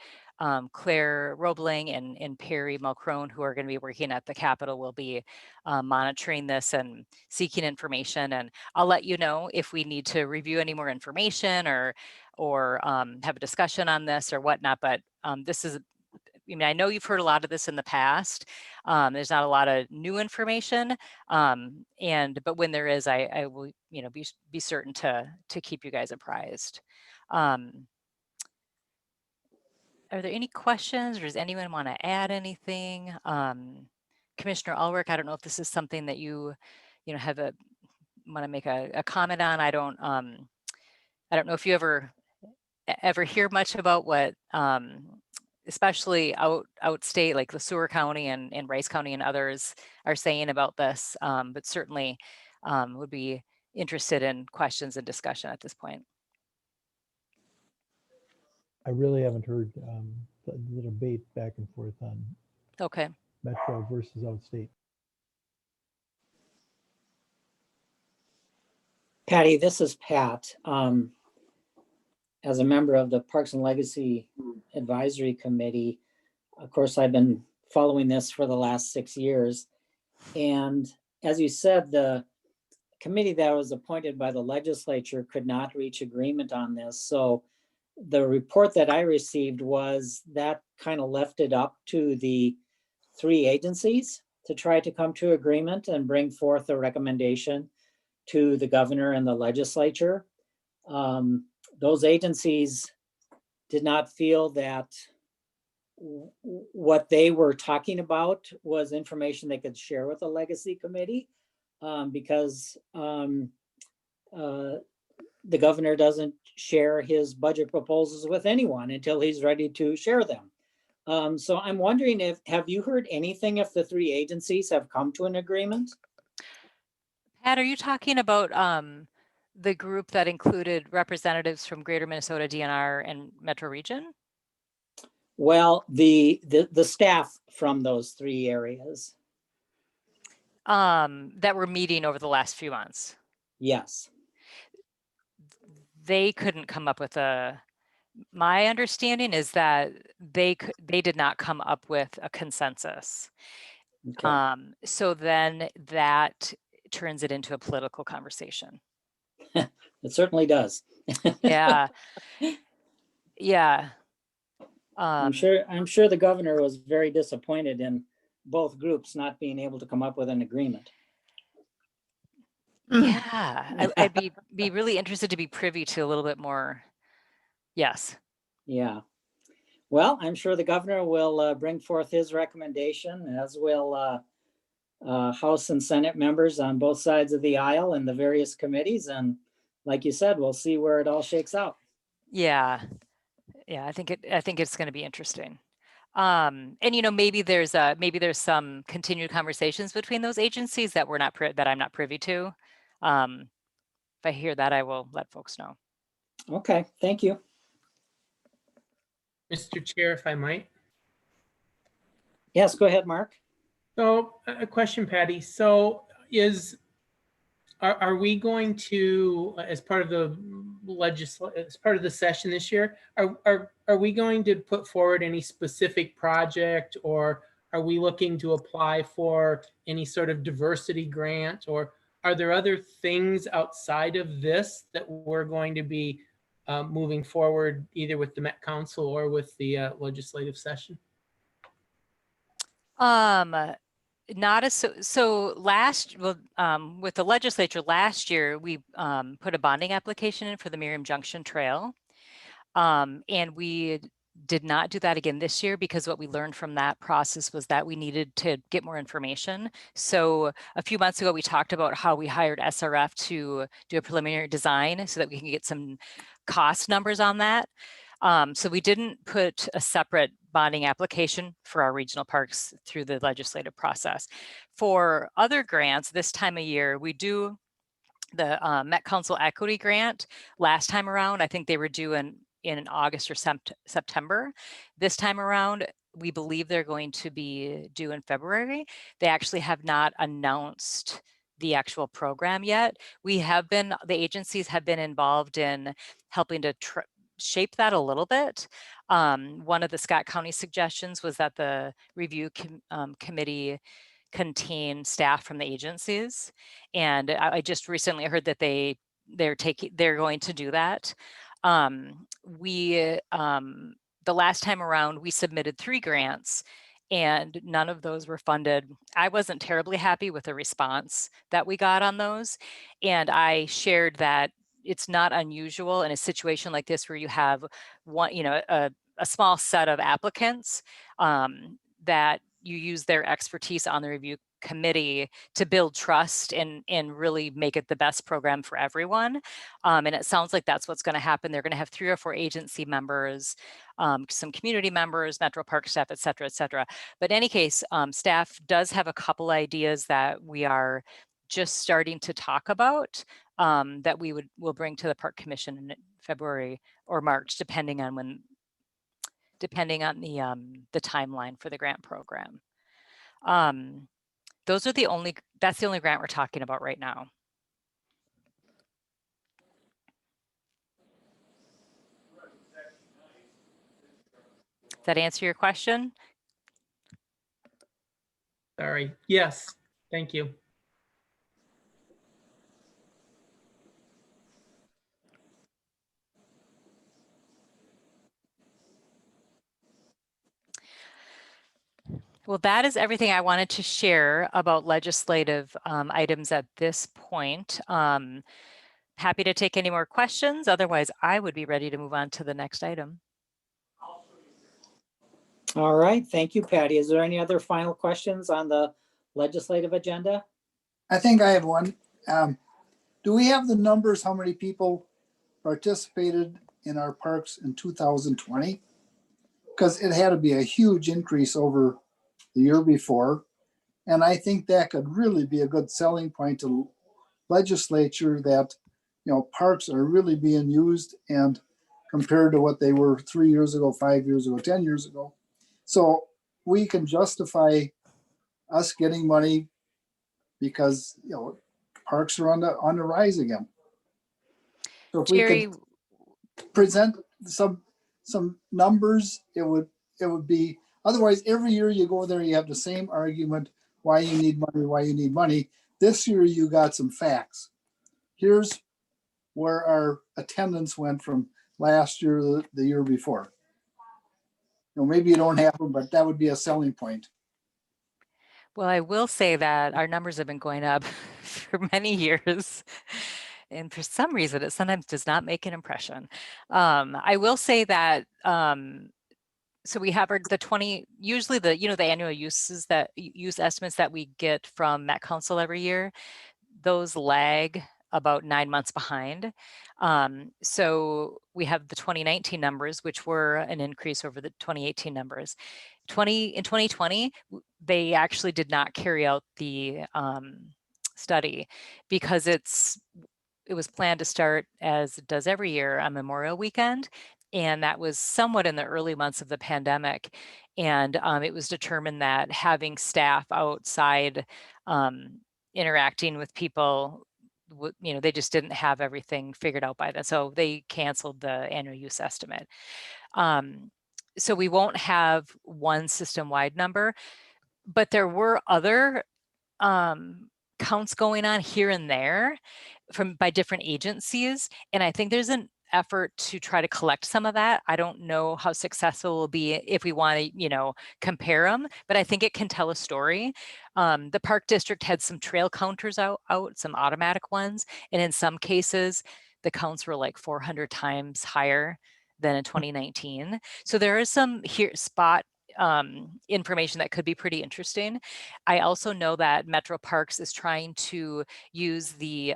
Claire Roebling and Perry Mulcrone, who are going to be working at the Capitol, will be monitoring this and seeking information. And I'll let you know if we need to review any more information or have a discussion on this or whatnot. But this is, I know you've heard a lot of this in the past. There's not a lot of new information, but when there is, I will, be certain to keep you guys apprised. Are there any questions, or does anyone want to add anything? Commissioner Ulrich, I don't know if this is something that you want to make a comment on. I don't know if you ever hear much about what, especially outstate, like the Seward County and Rice County and others are saying about this, but certainly would be interested in questions and discussion at this point. I really haven't heard the debate back and forth on Okay. Metro versus outstate. Patty, this is Pat. As a member of the Parks and Legacy Advisory Committee, of course, I've been following this for the last 6 years. And as you said, the committee that was appointed by the legislature could not reach agreement on this. So the report that I received was that kind of left it up to the 3 agencies to try to come to agreement and bring forth a recommendation to the governor and the legislature. Those agencies did not feel that what they were talking about was information they could share with the legacy committee, because the governor doesn't share his budget proposals with anyone until he's ready to share them. So I'm wondering have you heard anything if the 3 agencies have come to an agreement? Pat, are you talking about the group that included representatives from Greater Minnesota DNR and Metro Region? Well, the staff from those 3 areas. That were meeting over the last few months. Yes. They couldn't come up with my understanding is that they did not come up with a consensus. Okay. So then that turns it into a political conversation. It certainly does. Yeah. Yeah. I'm sure the governor was very disappointed in both groups not being able to come up with an agreement. Yeah, I'd be really interested to be privy to a little bit more. Yes. Yeah. Well, I'm sure the governor will bring forth his recommendation, as will House and Senate members on both sides of the aisle and the various committees. And like you said, we'll see where it all shakes out. Yeah. Yeah, I think it's going to be interesting. And maybe there's some continued conversations between those agencies that that I'm not privy to. If I hear that, I will let folks know. Okay, thank you. Mr. Chair, if I might. Yes, go ahead, Mark. So a question, Patty. So are we going to, as part of the session this year, are we going to put forward any specific project, or are we looking to apply for any sort of diversity grant, or are there other things outside of this that we're going to be moving forward either with the Met Council or with the legislative session? Not as so with the legislature last year, we put a bonding application in for the Miriam Junction Trail. And we did not do that again this year because what we learned from that process was that we needed to get more information. So a few months ago, we talked about how we hired SRF to do a preliminary design so that we can get some cost numbers on that. So we didn't put a separate bonding application for our regional parks through the legislative process. For other grants, this time of year, we do the Met Council Equity Grant. Last time around, I think they were due in August or September. This time around, we believe they're going to be due in February. They actually have not announced the actual program yet. The agencies have been involved in helping to shape that a little bit. One of the Scott County suggestions was that the review committee contain staff from the agencies. And I just recently heard that they're going to do that. The last time around, we submitted 3 grants and none of those were funded. I wasn't terribly happy with the response that we got on those. And I shared that it's not unusual in a situation like this where you have a small set of applicants that you use their expertise on the review committee to build trust and really make it the best program for everyone. And it sounds like that's what's going to happen. They're going to have 3 or 4 agency members, some community members, Metro Park staff, et cetera, et cetera. But in any case, staff does have a couple ideas that we are just starting to talk about that we'll bring to the Park Commission in February or March, depending on the timeline for the grant program. That's the only grant we're talking about right now. Does that answer your question? Sorry. Yes. Thank you. Well, that is everything I wanted to share about legislative items at this point. Happy to take any more questions. Otherwise, I would be ready to move on to the next item. All right, thank you, Patty. Is there any other final questions on the legislative agenda? I think I have one. Do we have the numbers, how many people participated in our parks in 2020? Because it had to be a huge increase over the year before. And I think that could really be a good selling point to legislature that, parks are really being used and compared to what they were 3 years ago, 5 years ago, 10 years ago. So we can justify us getting money because, parks are on the rise again. So if we Jerry, could present some numbers, it would be, otherwise every year you go there, you have the same argument, why you need money. This year you got some facts. Here's where our attendance went from last year, the year before. Maybe you don't have them, but that would be a selling point. well, I will say that our numbers have been going up for many years. And for some reason, it sometimes does not make an impression. I will say that, so we have the 20, usually the annual use estimates that we get from Met Council every year, those lag about 9 months behind. So we have the 2019 numbers, which were an increase over the 2018 numbers. In 2020, they actually did not carry out the study because it was planned to start, as it does every year, on Memorial Weekend. And that was somewhat in the early months of the pandemic. And it was determined that having staff outside interacting with people, they just didn't have everything figured out by then. So they canceled the annual use estimate. So we won't have one system-wide number, but there were other counts going on here and there by different agencies. And I think there's an effort to try to collect some of that. I don't know how successful it will be if we want to, compare them, but I think it can tell a story. The Park District had some trail counters out, some automatic ones. And in some cases, the counts were like 400 times higher than in 2019. So there is some spot information that could be pretty interesting. I also know that Metro Parks is trying to use the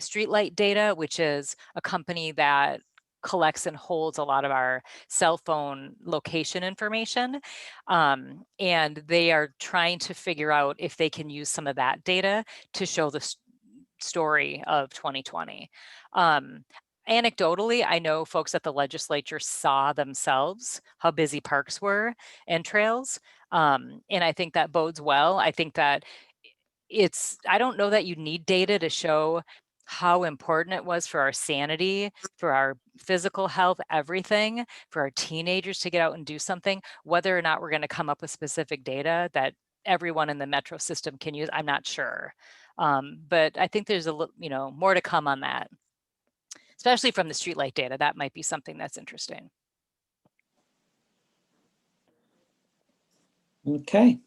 streetlight data, which is a company that collects and holds a lot of our cell phone location information. And they are trying to figure out if they can use some of that data to show the story of 2020. Anecdotally, I know folks at the legislature saw themselves how busy parks were and trails. And I think that bodes well. I think that I don't know that you need data to show how important it was for our sanity, for our physical health, everything, for our teenagers to get out and do something. Whether or not we're going to come up with specific data that everyone in the metro system can use, I'm not sure. But I think there's more to come on that. Especially from the streetlight data, that might be something that's interesting. Okay.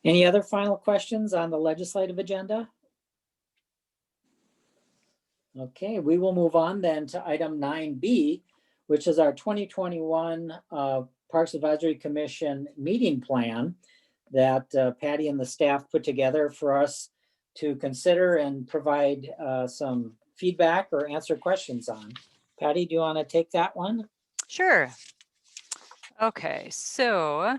Any other final questions on the legislative agenda? Okay, we will move on then to item 9B, which is our 2021 Parks Advisory Commission meeting plan that Patty and the staff put together for us to consider and provide some feedback or answer questions on. Patty, do you want to take that one? Sure. Okay, so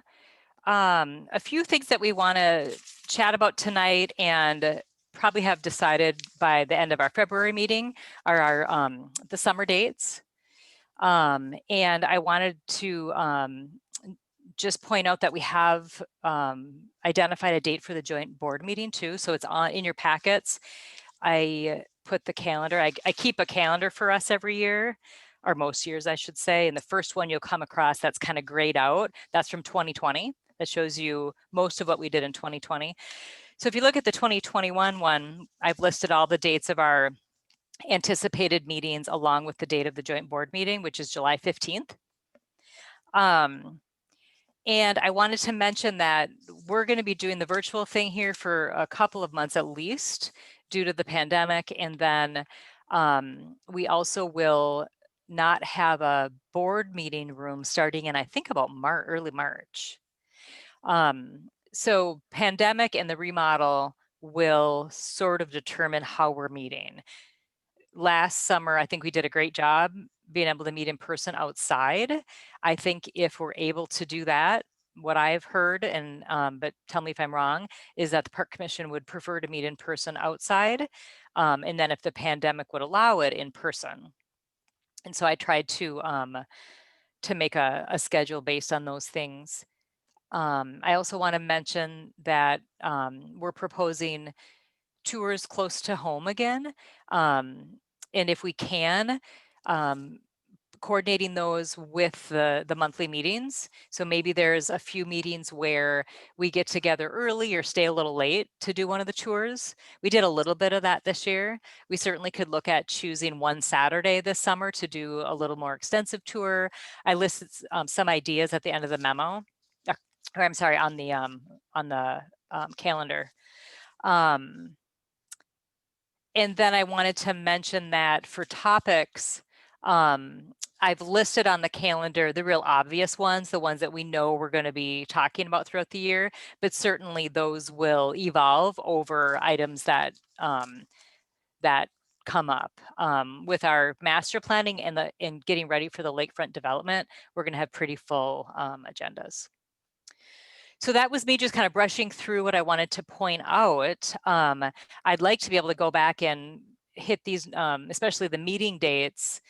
a few things that we want to chat about tonight and probably have decided by the end of our February meeting are our the summer dates. And I wanted to just point out that we have identified a date for the joint board meeting too. So it's in your packets. I put the calendar, I keep a calendar for us every year, or most years, I should say. And the first one you'll come across that's kind of grayed out, that's from 2020. That shows you most of what we did in 2020. So if you look at the 2021 one, I've listed all the dates of our anticipated meetings along with the date of the joint board meeting, which is July 15th. And I wanted to mention that we're going to be doing the virtual thing here for a couple of months at least due to the pandemic. And then we also will not have a board meeting room starting in, I think, about early March. So pandemic and the remodel will sort of determine how we're meeting. Last summer, I think we did a great job being able to meet in person outside. I think if we're able to do that, what I've heard, and but tell me if I'm wrong, is that the Park Commission would prefer to meet in person outside. And then if the pandemic would allow it, in person. And so I tried to make a schedule based on those things. I also want to mention that we're proposing tours close to home again. And if we can, coordinating those with the monthly meetings. So maybe there's a few meetings where we get together early or stay a little late to do one of the tours. We did a little bit of that this year. We certainly could look at choosing one Saturday this summer to do a little more extensive tour. I listed some ideas at the end of the memo, or I'm sorry, on the calendar. And then I wanted to mention that for topics, I've listed on the calendar the real obvious ones, the ones that we know we're going to be talking about throughout the year, but certainly those will evolve over items that that come up. With our master planning and getting ready for the lakefront development, we're going to have pretty full agendas. So that was me just kind of brushing through what I wanted to point out. I'd like to be able to go back and hit these, especially the meeting dates,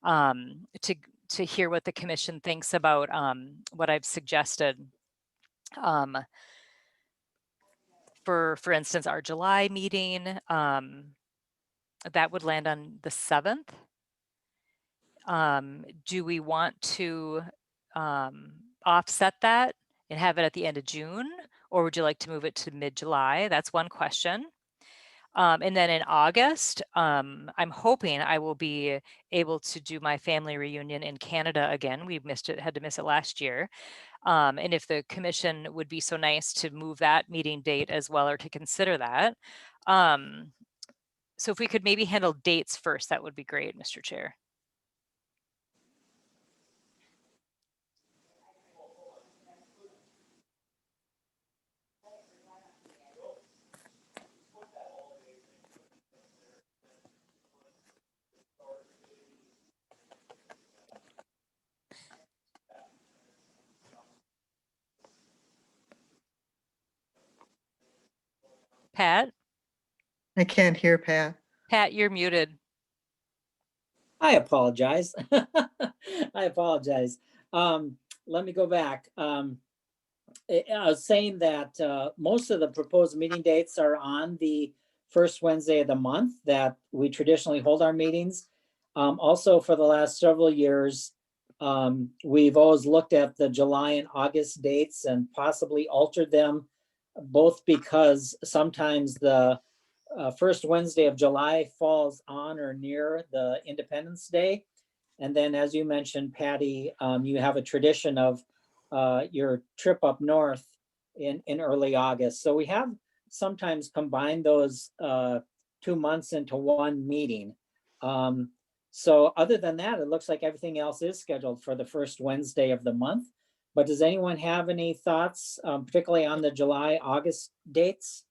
to hear what the commission thinks about what I've suggested. For instance, our July meeting, that would land on the 7th. Do we want to offset that and have it at the end of June, or would you like to move it to mid-July? That's one question. And then in August, I'm hoping I will be able to do my family reunion in Canada again. We had to miss it last year. And if the commission would be so nice to move that meeting date as well, or to consider that. So if we could maybe handle dates first, that would be great, Mr. Chair. Pat? I can't hear Pat. Pat, you're muted. I apologize. I apologize. Let me go back. I was saying that most of the proposed meeting dates are on the first Wednesday of the month that we traditionally hold our meetings. Also, for the last several years, we've always looked at the July and August dates and possibly altered them, both because sometimes the first Wednesday of July falls on or near the Independence Day. And then, as you mentioned, Patty, you have a tradition of your trip up north in early August. So we have sometimes combined those 2 months into one meeting. So other than that, it looks like everything else is scheduled for the first Wednesday of the month. But does anyone have any thoughts, particularly on the July, August dates?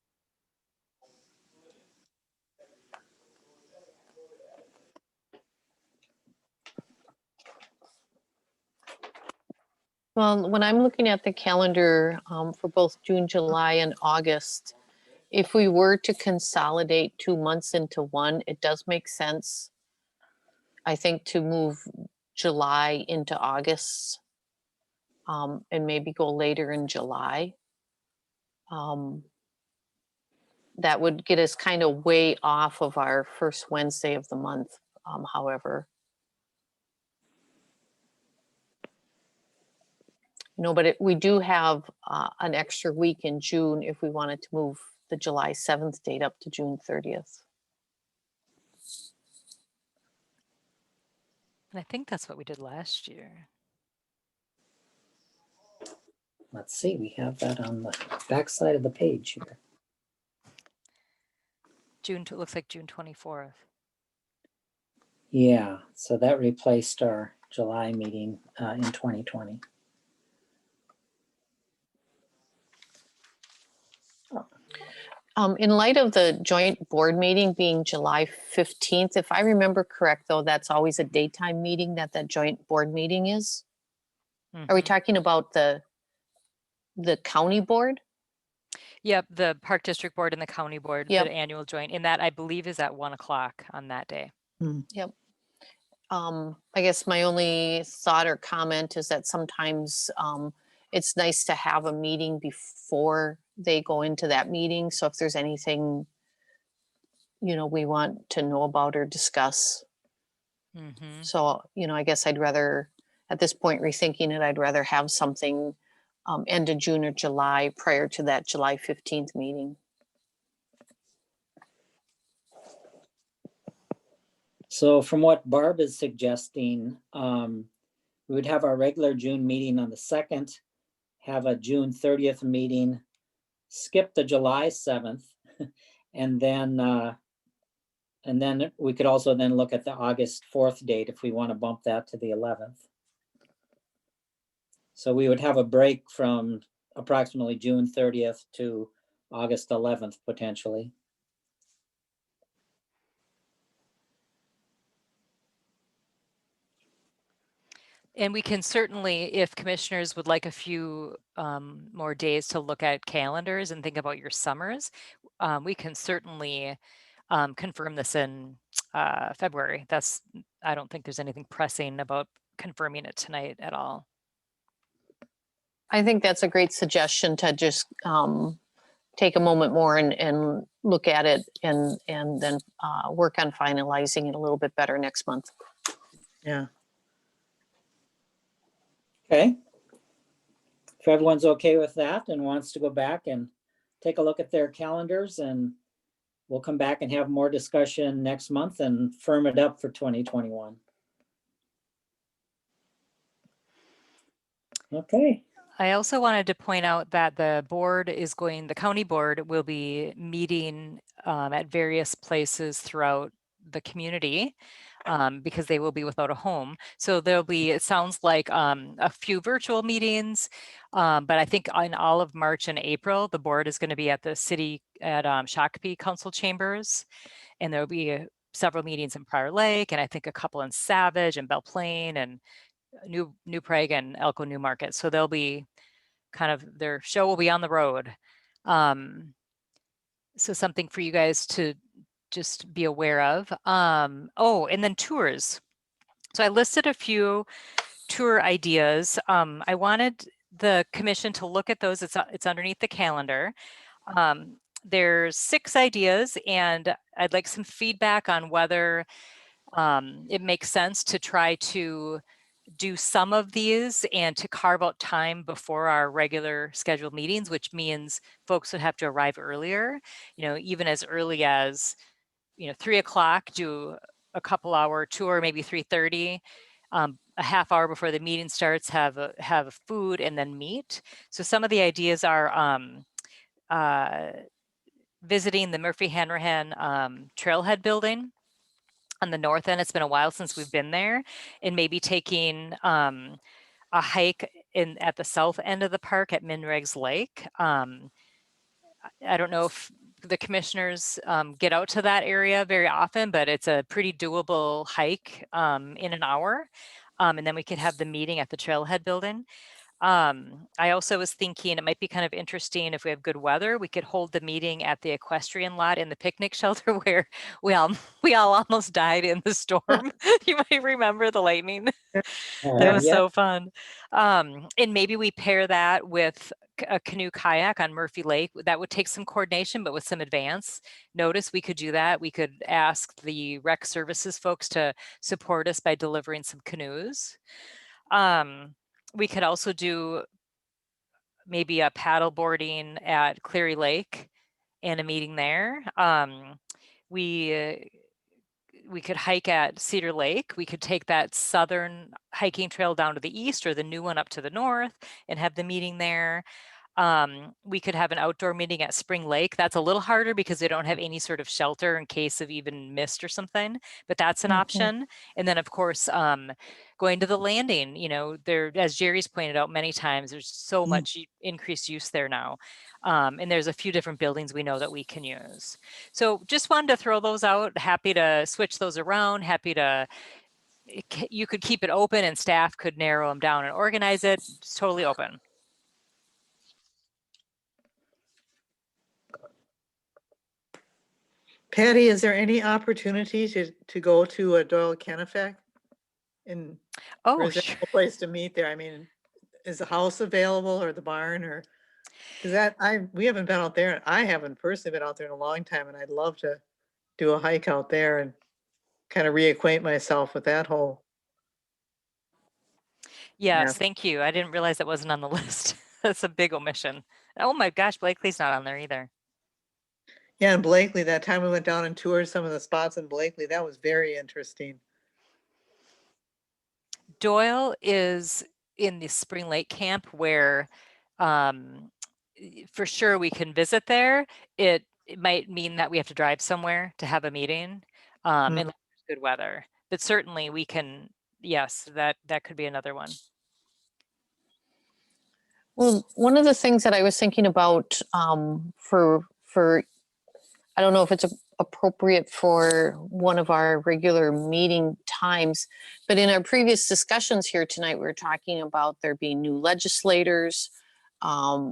Well, when I'm looking at the calendar for both June, July, and August, if we were to consolidate 2 months into one, it does make sense, I think, to move July into August and maybe go later in July. That would get us kind of way off of our first Wednesday of the month, however. No, but we do have an extra week in June if we wanted to move the July 7th date up to June 30th. And I think that's what we did last year. let's see, we have that on the back side of the page here. Looks like June 24th. Yeah, so that replaced our July meeting in 2020. In light of the joint board meeting being July 15th, if I remember correct, though, that's always a daytime meeting that joint board meeting is. Are we Mhm. talking about the county board? Yep, the Park District Board and the County Board, Yep. the annual joint, and that I believe is at 1 o'clock on that day. Yep. I guess my only thought or comment is that sometimes it's nice to have a meeting before they go into that meeting. So if there's anything, we want to know about or discuss. Mhm. So, I guess I'd rather, at this point, rethinking it, I'd rather have something end of June or July prior to that July 15th meeting. So from what Barb is suggesting, we would have our regular June meeting on the 2nd, have a June 30th meeting, skip the July 7th, and then we could also then look at the August 4th date if we want to bump that to the 11th. So we would have a break from approximately June 30th to August 11th potentially. And we can certainly, if commissioners would like a few more days to look at calendars and think about your summers, we can certainly confirm this in February. I don't think there's anything pressing about confirming it tonight at all. I think that's a great suggestion to just take a moment more and look at it and then work on finalizing it a little bit better next month. Yeah. Okay. If everyone's okay with that and wants to go back and take a look at their calendars, and we'll come back and have more discussion next month and firm it up for 2021. Okay. I also wanted to point out that the county board will be meeting at various places throughout the community because they will be without a home. So there'll be, it sounds like a few virtual meetings, but I think in all of March and April, the board is going to be at the city at Shakopee Council Chambers, and there'll be several meetings in Prior Lake, and I think a couple in Savage and Belle Plaine and New Prague and Elko New Market. So they'll be their show will be on the road. So something for you guys to just be aware of. Oh, and then tours. So I listed a few tour ideas. I wanted the commission to look at those. It's underneath the calendar. There's 6 ideas, and I'd like some feedback on whether it makes sense to try to do some of these and to carve out time before our regular scheduled meetings, which means folks would have to arrive earlier, even as early as, 3 o'clock, do a couple hour tour, maybe 3:30, a half hour before the meeting starts, have food and then meet. So some of the ideas are visiting the Murphy Hanrahan Trailhead building on the north end. It's been a while since we've been there, and maybe taking a hike at the south end of the park at Minreg's Lake. I don't know if the commissioners get out to that area very often, but it's a pretty doable hike in an hour. And then we could have the meeting at the Trailhead building. I also was thinking it might be kind of interesting if we have good weather, we could hold the meeting at the equestrian lot in the picnic shelter where we all almost died in the storm. You might remember the lightning. That was so fun. And maybe we pair that with a canoe kayak on Murphy Lake. That would take some coordination, but with some advance notice, we could do that. We could ask the rec services folks to support us by delivering some canoes. We could also do maybe a paddle boarding at Cleary Lake and a meeting there. We we could hike at Cedar Lake. We could take that southern hiking trail down to the east or the new one up to the north and have the meeting there. We could have an outdoor meeting at Spring Lake. That's a little harder because they don't have any sort of shelter in case of even mist or something, but that's an option. And then of course, going to the landing, you know, there, as Jerry's pointed out many times, there's so much increased use there now. And there's a few different buildings we know that we can use. So just wanted to throw those out. Happy to switch those around. Happy to, you could keep it open and staff could narrow them down and organize it. It's totally open. Patty, is there any opportunity to go to a Doyle Kennebec? And or Oh, is there sure. no place to meet there? I mean, is the house available or the barn or? Because we haven't been out there. I haven't personally been out there in a long time, and I'd love to do a hike out there and kind of reacquaint myself with that whole. Yes, Yeah. thank you. I didn't realize that wasn't on the list. That's a big omission. Oh my gosh, Blakely's not on there either. Yeah, and Blakely, that time we went down and toured some of the spots in Blakely, that was very interesting. Doyle is in the Spring Lake camp where for sure we can visit there. It might mean that we have to drive somewhere to have a meeting unless there's good weather. But certainly we can, yes, that could be another one. Well, one of the things that I was thinking about for I don't know if it's appropriate for one of our regular meeting times, but in our previous discussions here tonight, we were talking about there being new legislators.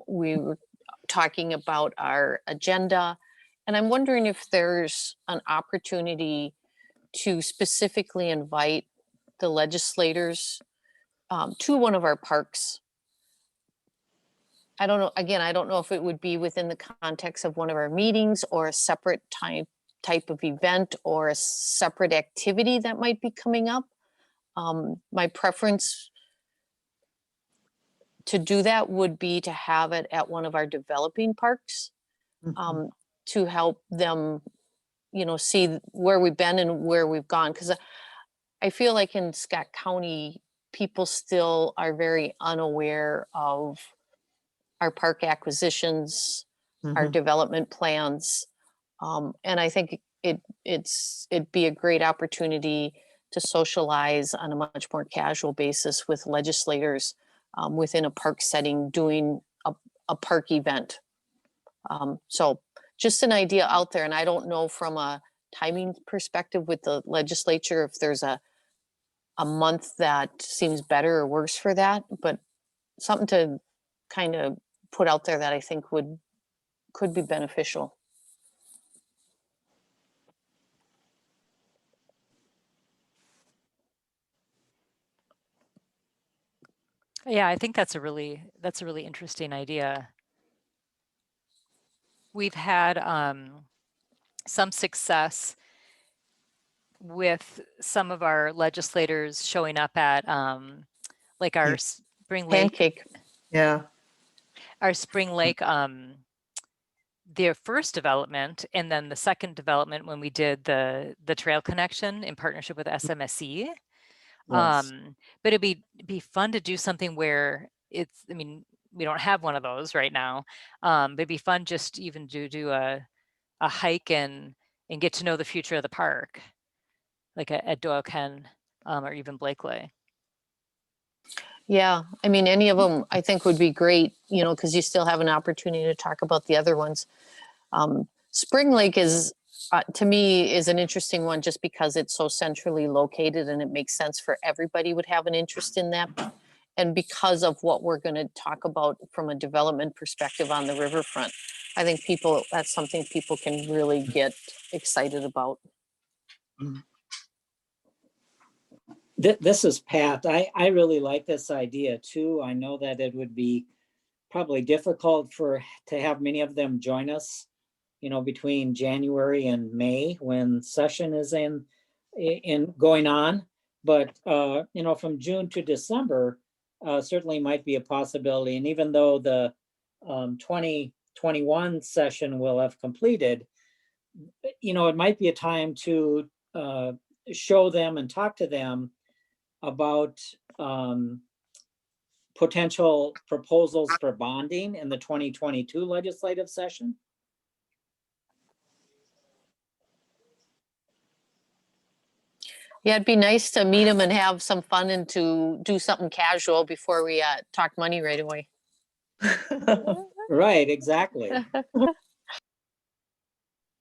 We were talking about our agenda, and I'm wondering if there's an opportunity to specifically invite the legislators to one of our parks. I don't know, again, I don't know if it would be within the context of one of our meetings or a separate type of event or a separate activity that might be coming up. My preference to do that would be to have it at one of our developing parks to help them, you know, see where we've been and where we've gone. Because I feel like in Scott County, people still are very unaware of our park acquisitions, our development plans. And I think it'd be a great opportunity to socialize on a much more casual basis with legislators within a park setting doing a park event. So just an idea out there. And I don't know from a timing perspective with the legislature if there's a month that seems better or worse for that, but something to kind of put out there that I think could be beneficial. Yeah, I think that's a really interesting idea. We've had some success with some of our legislators showing up at like our Spring Lake. Pancake. Yeah. Our Spring Lake, their first development, and then the second development when we did the trail connection in partnership with SMSE. Yes. But it'd be fun to do something where it's, I mean, we don't have one of those right now. But it'd be fun just even to do a hike and get to know the future of the park, like at Doyle Ken or even Blakely. Yeah, I mean, any of them I think would be great, you know, because you still have an opportunity to talk about the other ones. Spring Lake is, to me, is an interesting one just because it's so centrally located and it makes sense for everybody would have an interest in that. And because of what we're going to talk about from a development perspective on the riverfront, I think that's something people can really get excited about. This is Pat. I really like this idea too. I know that it would be probably difficult to have many of them join us, you know, between January and May when session is in going on. But you know, from June to December certainly might be a possibility. And even though the 2021 session will have completed, you know, it might be a time to show them and talk to them about potential proposals for bonding in the 2022 legislative session. Yeah, it'd be nice to meet them and have some fun and to do something casual before we talk money right away. Right, exactly.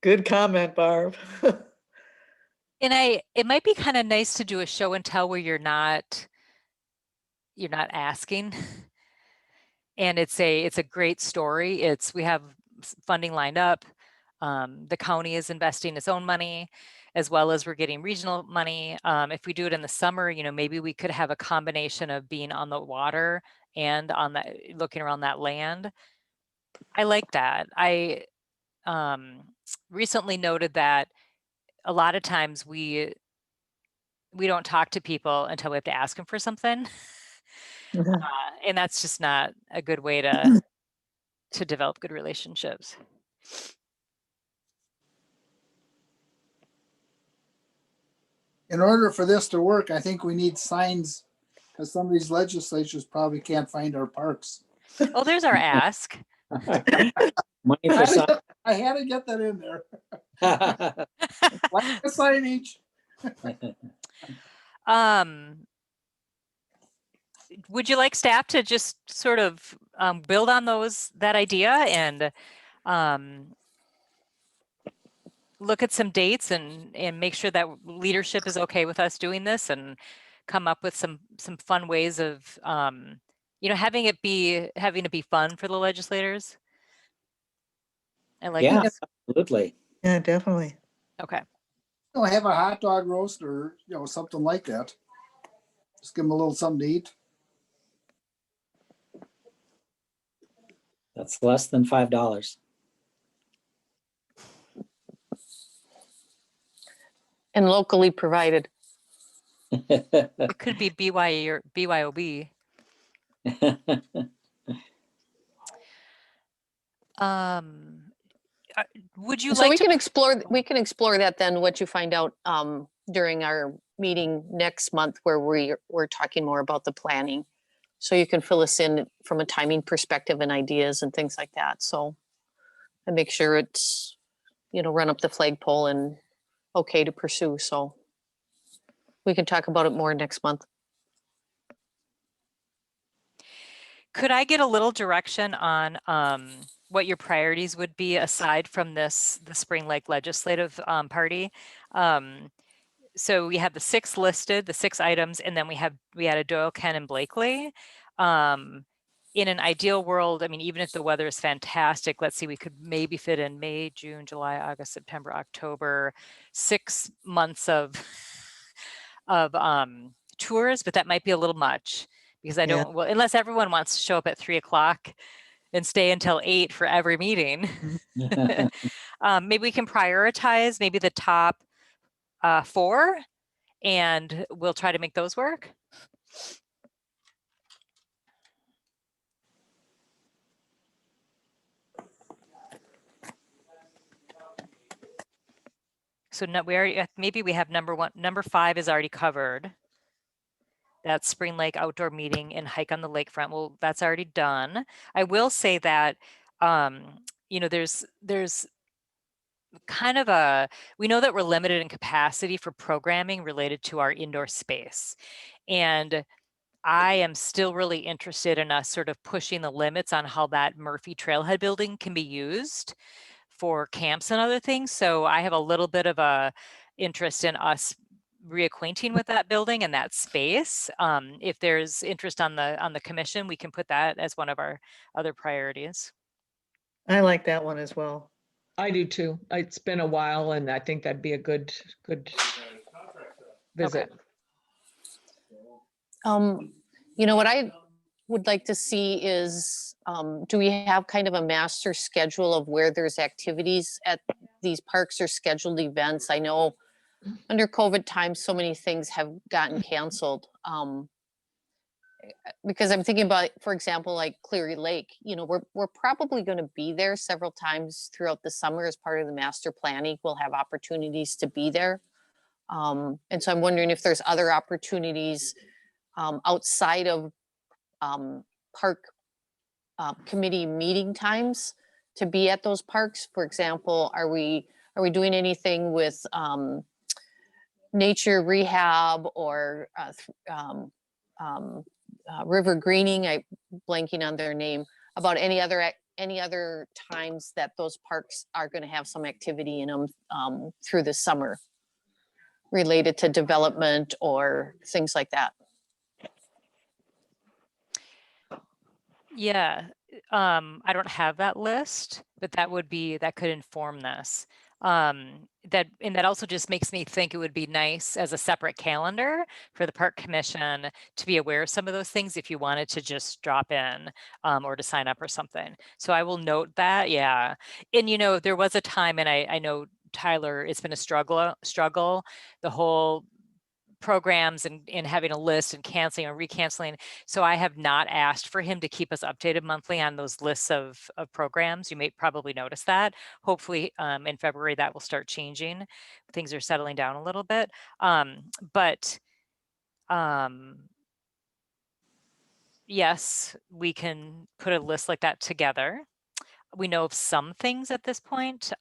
Good comment, Barb. And it might be kind of nice to do a show and tell where you're not asking. And it's a great story. We have funding lined up. The county is investing its own money, as well as we're getting regional money. If we do it in the summer, maybe we could have a combination of being on the water and on that, looking around that land. I like that. I recently noted that a lot of times we don't talk to people until we have to ask them for something. And that's just not a good way to develop good relationships. In order for this to work, I think we need signs, because some of these legislatures probably can't find our parks. Oh, there's our ask. Money for sign- I had to get that in there. Like a signage. Would you like staff to just sort of build on that idea and look at some dates and make sure that leadership is okay with us doing this and come up with some fun ways of having it be fun for the legislators? I like Yeah, this. absolutely. Yeah, definitely. Okay. Have a hot dog roast or something like that. Just give them a little something to eat. That's less than $5. And locally provided. It could be BYE or BYOB. Would you So like we to? we can explore that then, what you find out during our meeting next month, where we're talking more about the planning. So you can fill us in from a timing perspective and ideas and things like that. So and make sure it's, run up the flagpole and okay to pursue. So we can talk about it more next month. Could I get a little direction on what your priorities would be aside from the Spring Lake Legislative Party? So we have the 6 listed, the 6 items, and then we had Doyle, Ken, and Blakely. In an ideal world, I mean, even if the weather is fantastic, let's see, we could maybe fit in May, June, July, August, September, October, 6 months of tours, but that might be a little much because I don't, well, unless everyone wants to show up at 3 o'clock and stay until 8 for every meeting. Maybe we can prioritize maybe the top 4 and we'll try to make those work. So we already, maybe we have number 5 is already covered. That's Spring Lake outdoor meeting and hike on the lakefront. Well, that's already done. I will say that, there's kind of we know that we're limited in capacity for programming related to our indoor space. And I am still really interested in us sort of pushing the limits on how that Murphy Trailhead building can be used for camps and other things. So I have a little bit of a interest in us reacquainting with that building and that space. If there's interest on the commission, we can put that as one of our other priorities. I like that one as well. I do too. It's been a while and I think that'd be a good visit. What I would like to see is, do we have kind of a master schedule of where there's activities at these parks or scheduled events? I know under COVID times, so many things have gotten canceled. Because I'm thinking about, for example, like Cleary Lake, we're probably going to be there several times throughout the summer as part of the master planning. We'll have opportunities to be there. And so I'm wondering if there's other opportunities outside of park committee meeting times to be at those parks. For example, are we doing anything with nature rehab or river greening? I'm blanking on their name. About any other times that those parks are going to have some activity in them through the summer related to development or things like that. Yeah, I don't have that list, but that could inform this. That also just makes me think it would be nice as a separate calendar for the park commission to be aware of some of those things if you wanted to just drop in or to sign up or something. So I will note that, yeah. And there was a time, and I know Tyler, it's been a struggle, the whole programs and having a list and canceling or recanceling. So I have not asked for him to keep us updated monthly on those lists of programs. You may probably notice that. Hopefully in February that will start changing. Things are settling down a little bit. Yes, we can put a list like that together. We know of some things at this point.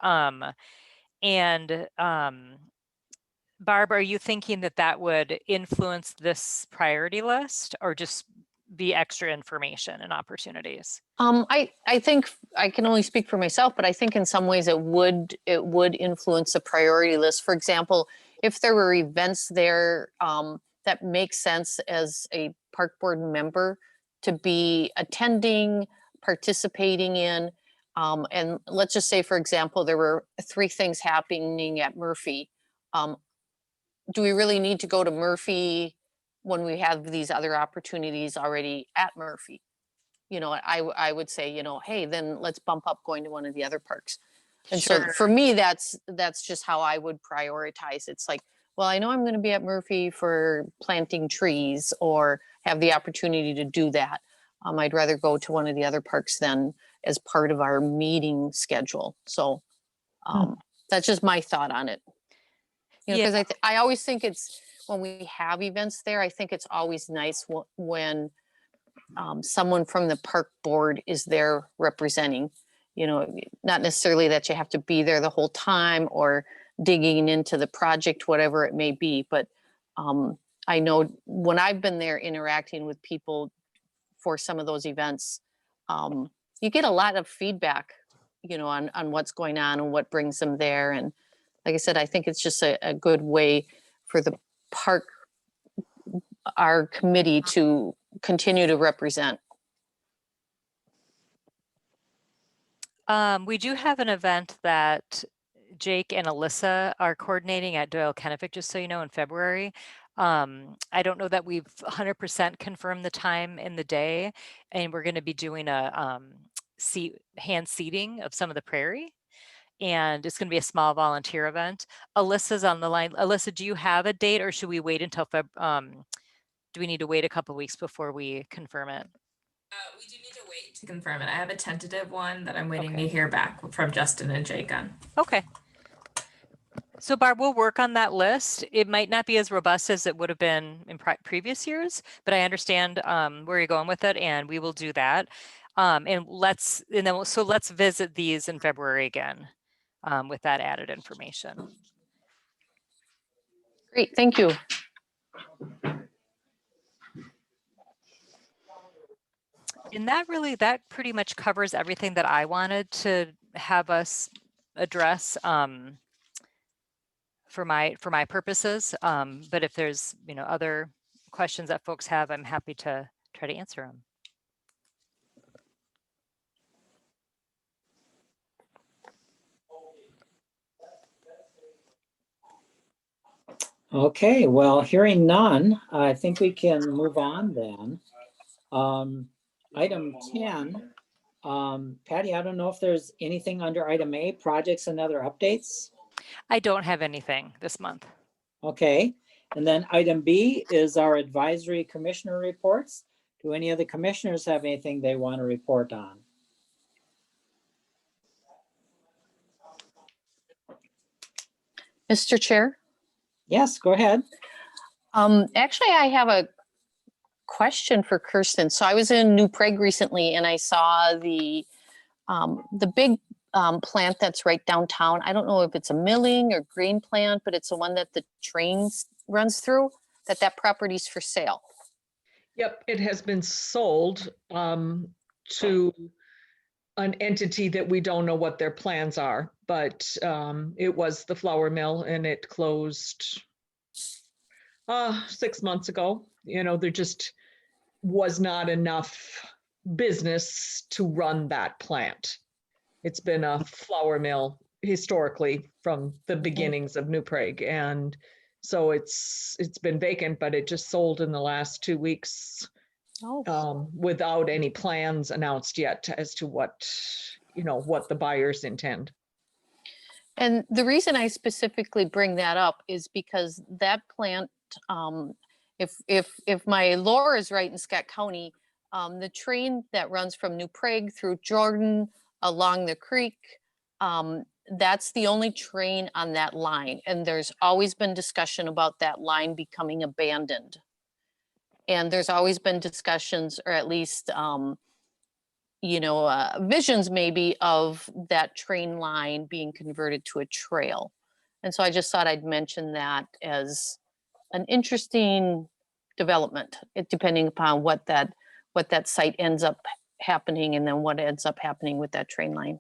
Barb, are you thinking that would influence this priority list or just be extra information and opportunities? I think I can only speak for myself, but I think in some ways it would influence the priority list. For example, if there were events there that make sense as a park board member to be attending, participating in, and let's just say, for example, there were 3 things happening at Murphy. Do we really need to go to Murphy when we have these other opportunities already at Murphy? I would say, hey, then let's bump up going to one of the other parks. And so for me, that's just how I would prioritize. It's like, well, I know I'm going to be at Murphy for planting trees or have the opportunity to do that. I'd rather go to one of the other parks than as part of our meeting schedule. So that's just my thought on it. Because I always think it's when we have events there, I think it's always nice when someone from the park board is there representing, not necessarily that you have to be there the whole time or digging into the project, whatever it may be. But I know when I've been there interacting with people for some of those events, you get a lot of feedback, on what's going on and what brings them there. And like I said, I think it's just a good way for the park, our committee, to continue to represent. We do have an event that Jake and Alyssa are coordinating at Doyle Kennefic, just so you know, in February. I don't know that we've 100% confirmed the time and the day, and we're going to be doing a hand seeding of some of the prairie. And it's going to be a small volunteer event. Alyssa's on the line. Alyssa, do you have a date, or should we wait until do we need to wait a couple of weeks before we confirm it? We do need to wait to confirm it. I have a tentative one that I'm waiting to hear back from Justin and Jake on. Okay. So Barb, we'll work on that list. It might not be as robust as it would have been in previous years, but I understand where you're going with it, and we will do that. Let's visit these in February again with that added information. Great, thank you. And that pretty much covers everything that I wanted to have us address for my purposes. But if there's other questions that folks have, I'm happy to try to answer them. Okay, well, hearing none, I think we can move on then. Item 10, Patty, I don't know if there's anything under item A, projects and other updates. I don't have anything this month. Okay, and then item B is our advisory commissioner reports. Do any of the commissioners have anything they want to report on? Mr. Chair? Yes, go ahead. Actually, I have a question for Kirsten. So I was in New Prague recently and I saw the big plant that's right downtown. I don't know if it's a milling or grain plant, but it's the one that the trains runs through, that property's for sale. Yep, it has been sold to an entity that we don't know what their plans are, but it was the flour mill and it closed 6 months ago. You know, there just was not enough business to run that plant. It's been a flour mill historically from the beginnings of New Prague, and so it's been vacant, but it just sold in the last 2 weeks without any plans announced yet as to what the buyers intend. And the reason I specifically bring that up is because that plant, if my lore is right in Scott County, the train that runs from New Prague through Jordan along the creek, that's the only train on that line. And there's always been discussion about that line becoming abandoned. And there's always been discussions, or at least, visions maybe of that train line being converted to a trail. And so I just thought I'd mention that as an interesting development, depending upon what that site ends up happening and then what ends up happening with that train line.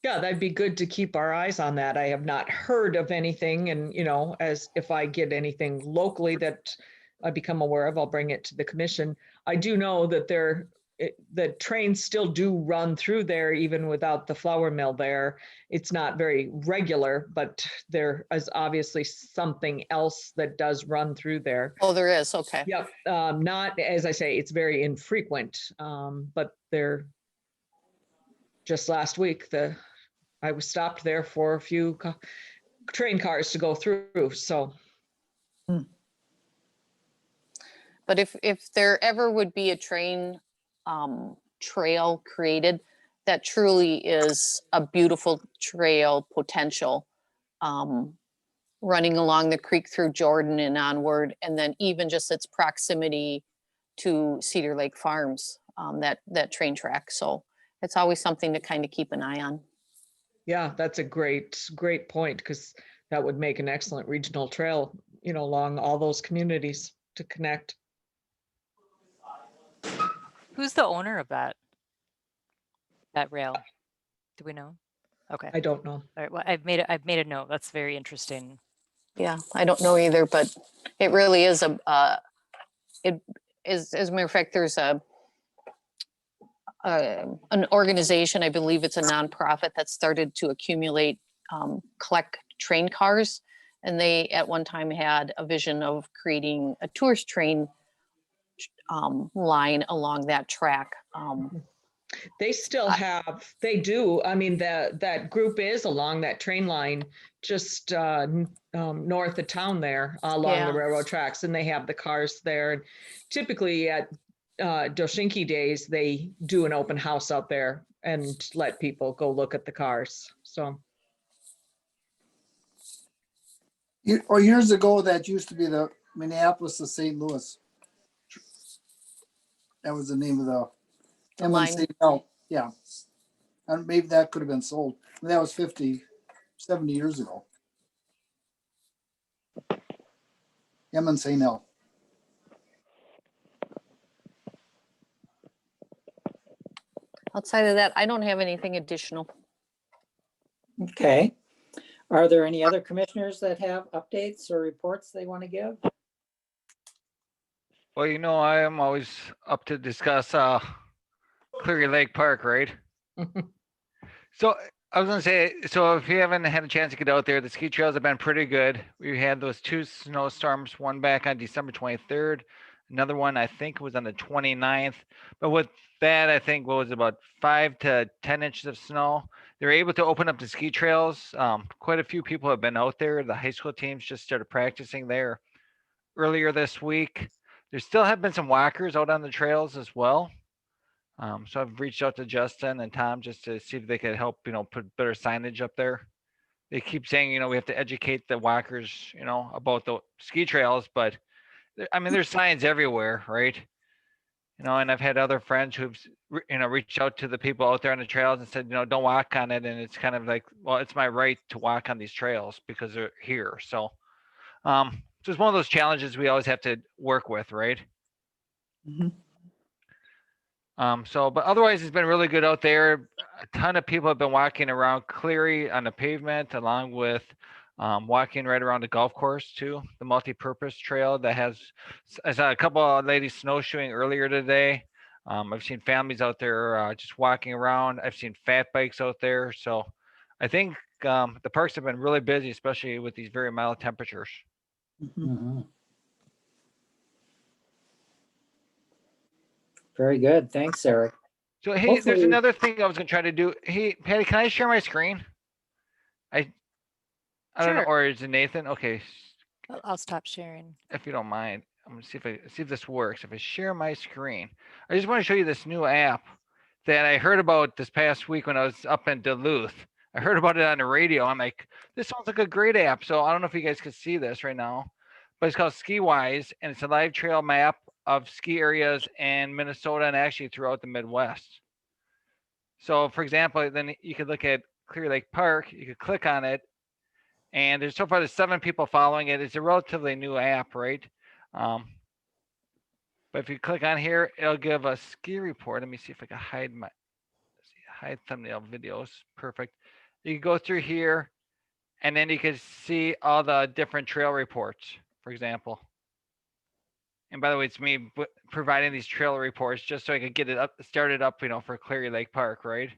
Yeah, that'd be good to keep our eyes on that. I have not heard of anything, and as if I get anything locally that I become aware of, I'll bring it to the commission. I do know that the trains still do run through there even without the flour mill there. It's not very regular, but there is obviously something else that does run through there. Oh, there is. Okay. Yep. Not, as I say, it's very infrequent, but there, just last week, I was stopped there for a few train cars to go through, so. But if there ever would be a train trail created, that truly is a beautiful trail potential, running along the creek through Jordan and onward, and then even just its proximity to Cedar Lake Farms, that train track. So it's always something to kind of keep an eye on. Yeah, that's a great point, because that would make an excellent regional trail, along all those communities to connect. Who's the owner of that rail? Do we know? Okay. I don't know. All right. Well, I've made a note. That's very interesting. Yeah, I don't know either, but it really is it is, as a matter of fact, there's an organization, I believe it's a nonprofit, that started to collect train cars. And they at one time had a vision of creating a tourist train line along that track. They still they do. I mean, that group is along that train line, just north of town there, along the railroad tracks, and they have the cars there. And typically at Doshinki days, they do an open house out there and let people go look at the cars. So. Years ago, that used to be the Minneapolis to St. Louis. That was the name of the line. Yeah. And maybe that could have been sold. That was 50, 70 years ago. Emmons St. L. Outside of that, I don't have anything additional. Okay. Are there any other commissioners that have updates or reports they want to give? Well, I am always up to discuss Cleary Lake Park, right? So I was gonna say, so if you haven't had a chance to get out there, the ski trails have been pretty good. We had those 2 snowstorms, one back on December 23rd, another one I think was on the 29th. But with that, I think what was about 5 to 10 inches of snow. They're able to open up the ski trails. Quite a few people have been out there. The high school teams just started practicing there earlier this week. There still have been some walkers out on the trails as well. So I've reached out to Justin and Tom just to see if they could help, put better signage up there. they keep saying, we have to educate the walkers, about the ski trails, but I mean, there's signs everywhere, right? And I've had other friends who've, reached out to the people out there on the trails and said, don't walk on it. And it's kind of like, well, it's my right to walk on these trails because they're here. So, so it's one of those challenges we always have to work with, right? Mhm. But otherwise, it's been really good out there. A ton of people have been walking around Cleary on the pavement, along with walking right around the golf course too, the multi-purpose trail that has. I saw a couple of ladies snowshoeing earlier today. I've seen families out there just walking around. I've seen fat bikes out there. So I think the parks have been really busy, especially with these very mild temperatures. Mhm. Very good. Thanks, Eric. So hey, there's Hopefully- another thing I was gonna try to do. Hey, Patty, can I share my screen? I don't know, Sure. or is it Nathan? Okay, I'll stop sharing. if you don't mind, I'm gonna see if this works. If I share my screen, I just want to show you this new app that I heard about this past week when I was up in Duluth. I heard about it on the radio. I'm like, this sounds like a great app. So I don't know if you guys can see this right now, but it's called SkiWise, and it's a live trail map of ski areas in Minnesota and actually throughout the Midwest. So for example, then you could look at Clear Lake Park. You could click on it, and there's so far there's 7 people following it. It's a relatively new app, right? But if you click on here, it'll give a ski report. Let me see if I can hide hide thumbnail videos. Perfect. You can go through here, and then you can see all the different trail reports, for example. And by the way, it's me providing these trail reports just so I could get it started up, for Cleary Lake Park, right?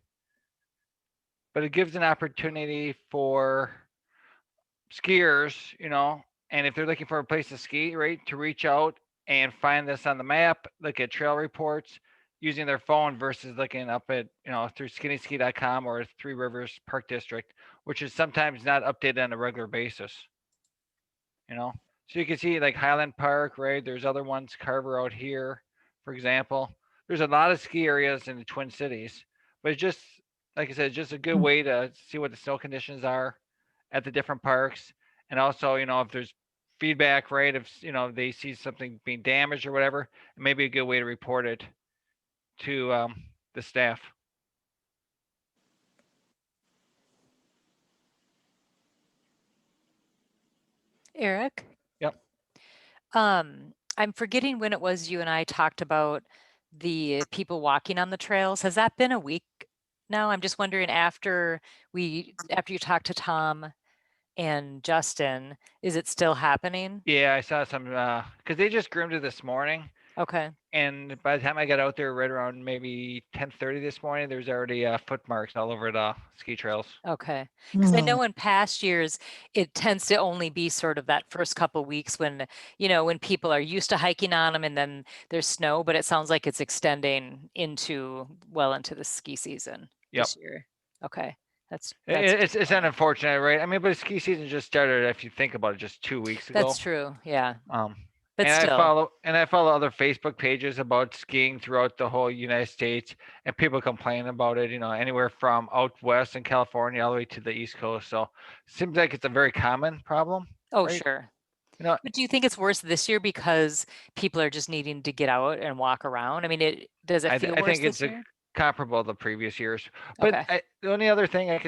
But it gives an opportunity for skiers, and if they're looking for a place to ski, right, to reach out and find this on the map, look at trail reports using their phone versus looking up at, through skinnyski.com or Three Rivers Park District, which is sometimes not updated on a regular basis. So you can see like Highland Park, right? There's other ones, Carver out here, for example. There's a lot of ski areas in the Twin Cities, but it's just, like I said, just a good way to see what the snow conditions are at the different parks. And also, if there's feedback, right? If, they see something being damaged or whatever, it may be a good way to report it to the staff. Eric? Yep. I'm forgetting when it was you and I talked about the people walking on the trails. Has that been a week now? I'm just wondering after you talked to Tom and Justin, is it still happening? Yeah, I saw some, because they just groomed it this morning. Okay. And by the time I got out there right around maybe 10:30 this morning, there's already foot marks all over the ski trails. Okay. Because I know in past years, it tends to only be sort of that first couple weeks when, when people are used to hiking on them and then there's snow, but it sounds like it's extending into the ski season this year. Okay. That's It's unfortunate, right? I mean, but ski season just started, if you think about it, just 2 weeks ago. That's true. Yeah. But and still. I follow other Facebook pages about skiing throughout the whole United States, and people complain about it, anywhere from out west in California all the way to the East Coast. So it seems like it's a very common problem. Oh, right? sure. But do you think it's worse this year because people are just needing to get out and walk around? I mean, does it feel worse I think this it's year? comparable to previous years. But Okay. the only other thing I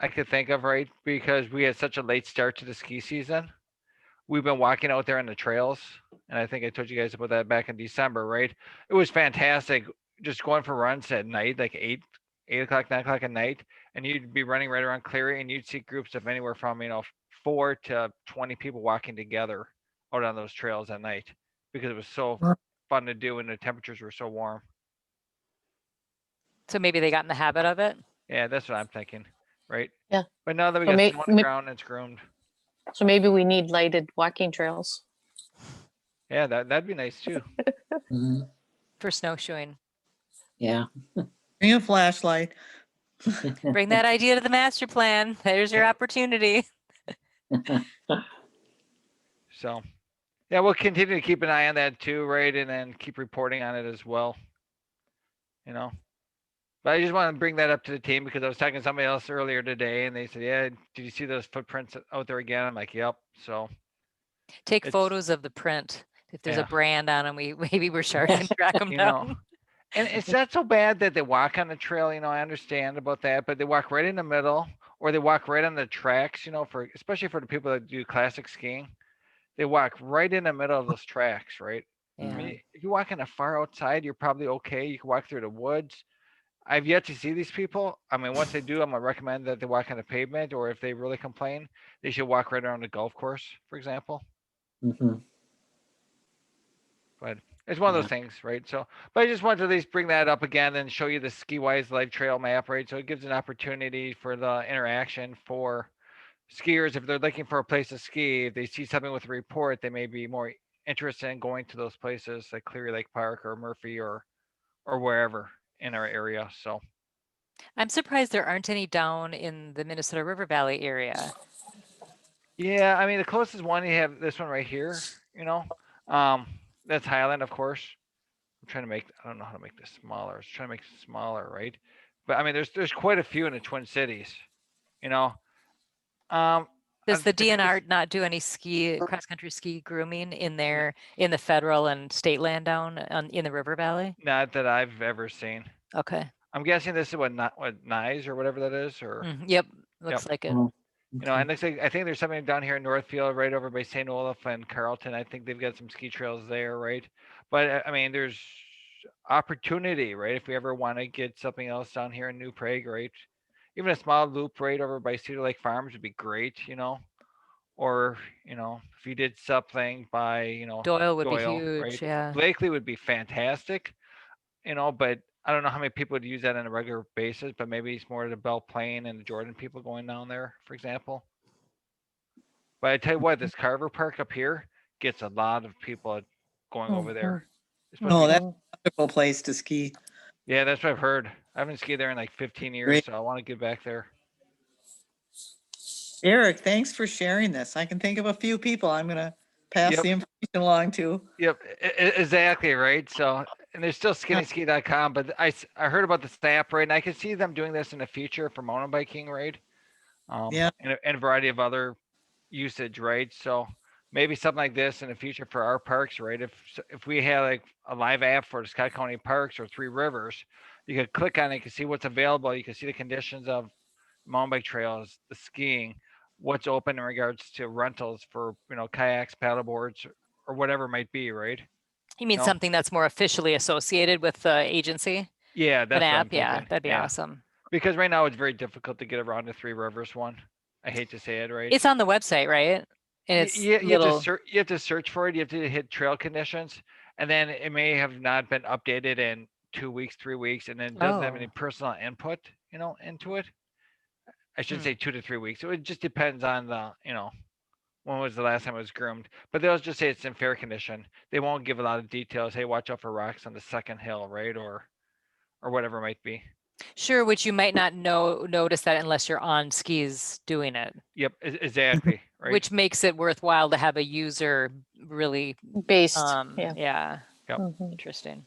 could think of, right, because we had such a late start to the ski season, we've been walking out there on the trails, and I think I told you guys about that back in December, right? It was fantastic, just going for runs at night, like 8 o'clock, 9 o'clock at night, and you'd be running right around Cleary, and you'd see groups of anywhere from 4 to 20 people walking together out on those trails at night because it was so fun to do and the temperatures were so warm. So maybe they got in the habit of it? Yeah, that's what I'm thinking, right? Yeah. But now that we So got snow on the ground and it's groomed. So maybe we need lighted walking trails. Yeah, that'd be nice too. For snowshoeing. Yeah. Bring a flashlight. Bring that idea to the master plan. There's your opportunity. So, yeah, we'll continue to keep an eye on that too, right? And then keep reporting on it as well. But I just want to bring that up to the team because I was talking to somebody else earlier today and they said, yeah, did you see those footprints out there again? I'm like, yep. So Take it's- photos of the print. If there's a Yeah. brand on them, maybe we're sure can track them you down. know, and it's not so bad that they walk on the trail, I understand about that, but they walk right in the middle or they walk right on the tracks, for especially for the people that do classic skiing. They walk right in the middle of those tracks, right? I Yeah. mean, if you walk in a far outside, you're probably okay. You can walk through the woods. I've yet to see these people. I mean, once they do, I'm gonna recommend that they walk on the pavement, or if they really complain, they should walk right around the golf course, for example. Mhm. But it's one of Yeah. those things, right? So, but I just wanted to at least bring that up again and show you the Ski Wise Life Trail map, right? So it gives an opportunity for the interaction for skiers if they're looking for a place to ski. If they see something with a report, they may be more interested in going to those places like Cleary Lake Park or Murphy or wherever in our area. So I'm surprised there aren't any down in the Minnesota River Valley area. yeah, I mean the closest one you have this one right here, um, that's Highland, of course. I'm trying to make, I don't know how to make this smaller. I was trying to make it smaller, right? But I mean, there's quite a few in the Twin Cities, you know. Does the I think it's- DNR not do any cross country ski grooming in the federal and state land down in the River Valley? Not that I've ever seen. Okay. I'm guessing this is what Nyes or whatever that is, or Yep. Looks like it. and looks like I think there's something down here in Northfield, right over by St. Olaf and Carlton. I think they've got some ski trails there, right? But I mean, there's opportunity, right? If we ever want to get something else down here in New Prague, right? Even a small loop right over by Cedar Lake Farms would be great, Or if you did something by Doyle would be Doyle, huge. right? Yeah. Blakely would be fantastic, but I don't know how many people would use that on a regular basis, but maybe it's more the Belle Plaine and the Jordan people going down there, for example. But I tell you what, this Carver Park up here gets a lot of people going over there. It's supposed to No, be- that's a wonderful place to ski. yeah, that's what I've heard. I haven't skied there in like 15 years, Great. so I want to get back there. Eric, thanks for sharing this. I can think of a few people I'm gonna pass Yep. the information along to. Yep, exactly, right? So, and there's still skinnyski.com, but I heard about the snap, right? And I can see them doing this in the future for mountain biking, right? Yeah. And a variety of other usage, right? So maybe something like this in the future for our parks, right? If we had like a live app for the Scott County Parks or Three Rivers, you could click on it, you can see what's available, you can see the conditions of mountain bike trails, the skiing, what's open in regards to rentals for kayaks, paddleboards, or whatever it might be, right? You mean No. something that's more officially associated with the agency? Yeah, An that's what I'm app? Yeah, thinking. that'd be Yeah. awesome. Because right now it's very difficult to get around the Three Rivers one. I hate to say it, right? It's on the website, right? And it's you little. have to search for it. You have to hit trail conditions, and then it may have not been updated in 2 weeks, 3 weeks, and then it doesn't have any Oh. personal input, into it. I should Hmm. say 2 to 3 weeks. So it just depends on the, when was the last time it was groomed. But they'll just say it's in fair condition. They won't give a lot of details. Hey, watch out for rocks on the second hill, right? Or whatever it might be. Sure, which you might not notice that unless you're on skis doing it. Yep, exactly. Right. Which makes it worthwhile to have a user really Based, yeah. Yep. Mhm. Interesting.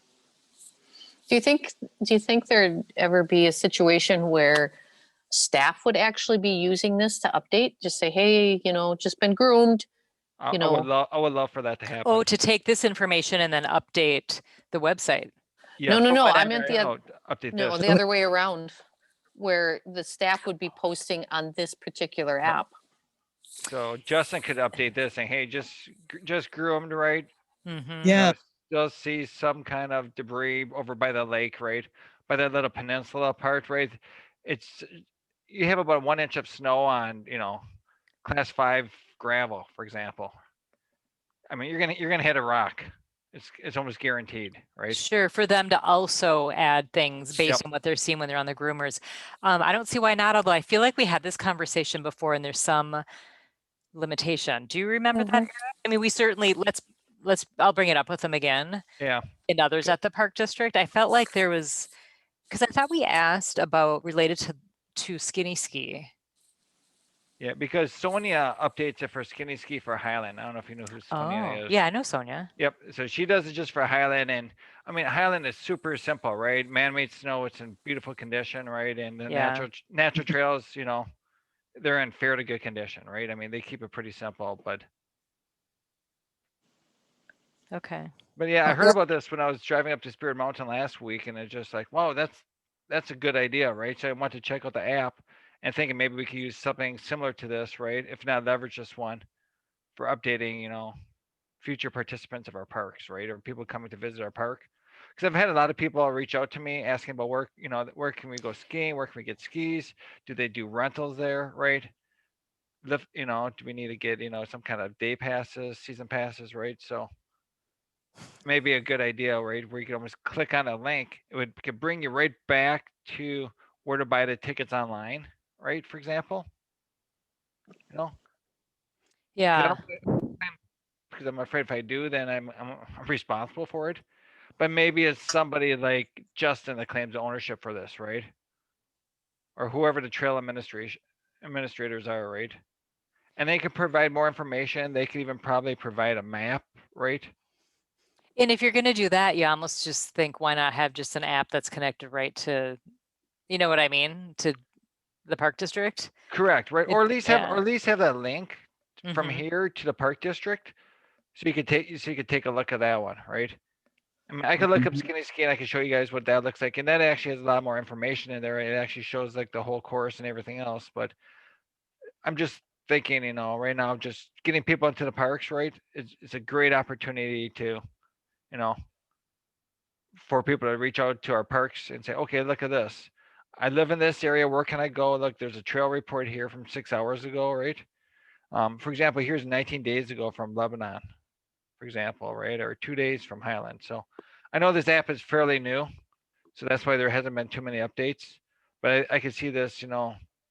Do you think there'd ever be a situation where staff would actually be using this to update? Just say, hey, just been groomed. I You know. would love for that to happen. Oh, to take this information and then update the website. Yeah, No. from what I meant update no, this. the other way around, where the staff would be posting on this particular app. So Justin could update this saying, hey, just groomed, right? Mm-hmm. Yeah. Still see some kind of debris over by the lake, right? By that little peninsula part, right? You have about 1 inch of snow on, class 5 gravel, for example. I mean, you're gonna hit a rock. It's almost guaranteed, right? Sure, for them to also add things based Yep. on what they're seeing when they're on the groomers. I don't see why not, although I feel like we had this conversation before and there's some limitation. Do you remember that? Eric? I mean, we certainly, I'll bring it up with them again. Yeah. And others at the park district. I felt like there was, because I thought we asked about related to skinny ski. Yeah, because Sonia updates it for Skinny Ski for Highland. I don't know if you know who Sonia Oh, is. yeah, I know Sonia. Yep. So she does it just for Highland, and I mean Highland is super simple, right? Man-made snow, it's in beautiful condition, right? And the Yeah. natural trails, they're in fairly good condition, right? I mean, they keep it pretty simple, but Okay. yeah, I Okay. heard about this when I was driving up to Spirit Mountain last week, and it's just like, wow, that's a good idea, right? So I want to check out the app and thinking maybe we could use something similar to this, right? If not leverage this one for updating, future participants of our parks, right? Or people coming to visit our park. Because I've had a lot of people reach out to me asking about where can we go skiing? Where can we get skis? Do they do rentals there, right? Do we need to get, some kind of day passes, season passes, right? So maybe a good idea, right? Where you can almost click on a link. Could bring you right back to where to buy the tickets online, right? For example, you know, Yeah. because I'm afraid if I do, then I'm responsible for it. But maybe it's somebody like Justin that claims ownership for this, right? Or whoever the trail administrators are, right? And they can provide more information. They could even probably provide a map, right? And if you're going to do that, you almost just think, why not have just an app that's connected right to, you know what I mean, to the park district? Correct, right? Or at least have, Yeah. that link from Mhm. here to the park district, so you could take a look at that one, right? I mean, I could look up Skinny Ski and I can show you guys what that looks like, and that actually has a lot more information in there. It actually shows like the whole course and everything else. But I'm just thinking, right now, just getting people into the parks, right? It's a great opportunity to, you know, for people to reach out to our parks and say, okay, look at this. I live in this area. Where can I go? Look, there's a trail report here from 6 hours ago, right? For example, here's 19 days ago from Lebanon, for example, right? Or 2 days from Highland. So I know this app is fairly new, so that's why there hasn't been too many updates. But I can see this,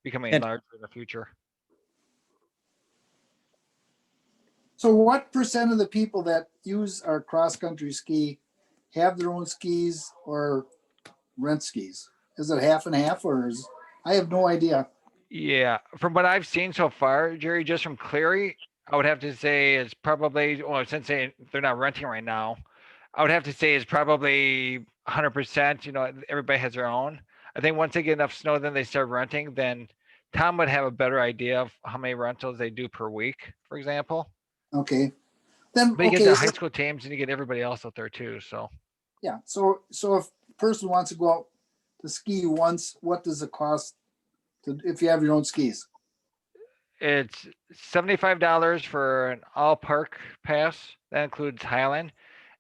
becoming And- larger in the future. So what percent of the people that use our cross-country ski have their own skis or rent skis? Is it half and half I have no idea. Yeah, from what I've seen so far, Jerry, just from Cleary, I would have to say it's probably, well, since they're not renting right now, I would have to say it's probably 100%. Everybody has their own. I think once they get enough snow, then they start renting. Then Tom would have a better idea of how many rentals they do per week, for example. Okay. Then, But you get okay, the high school teams and you get everybody else out there too. So yeah. So if a person wants to go out to ski once, what does it cost if you have your own skis? it's $75 for an all park pass. That includes Highland.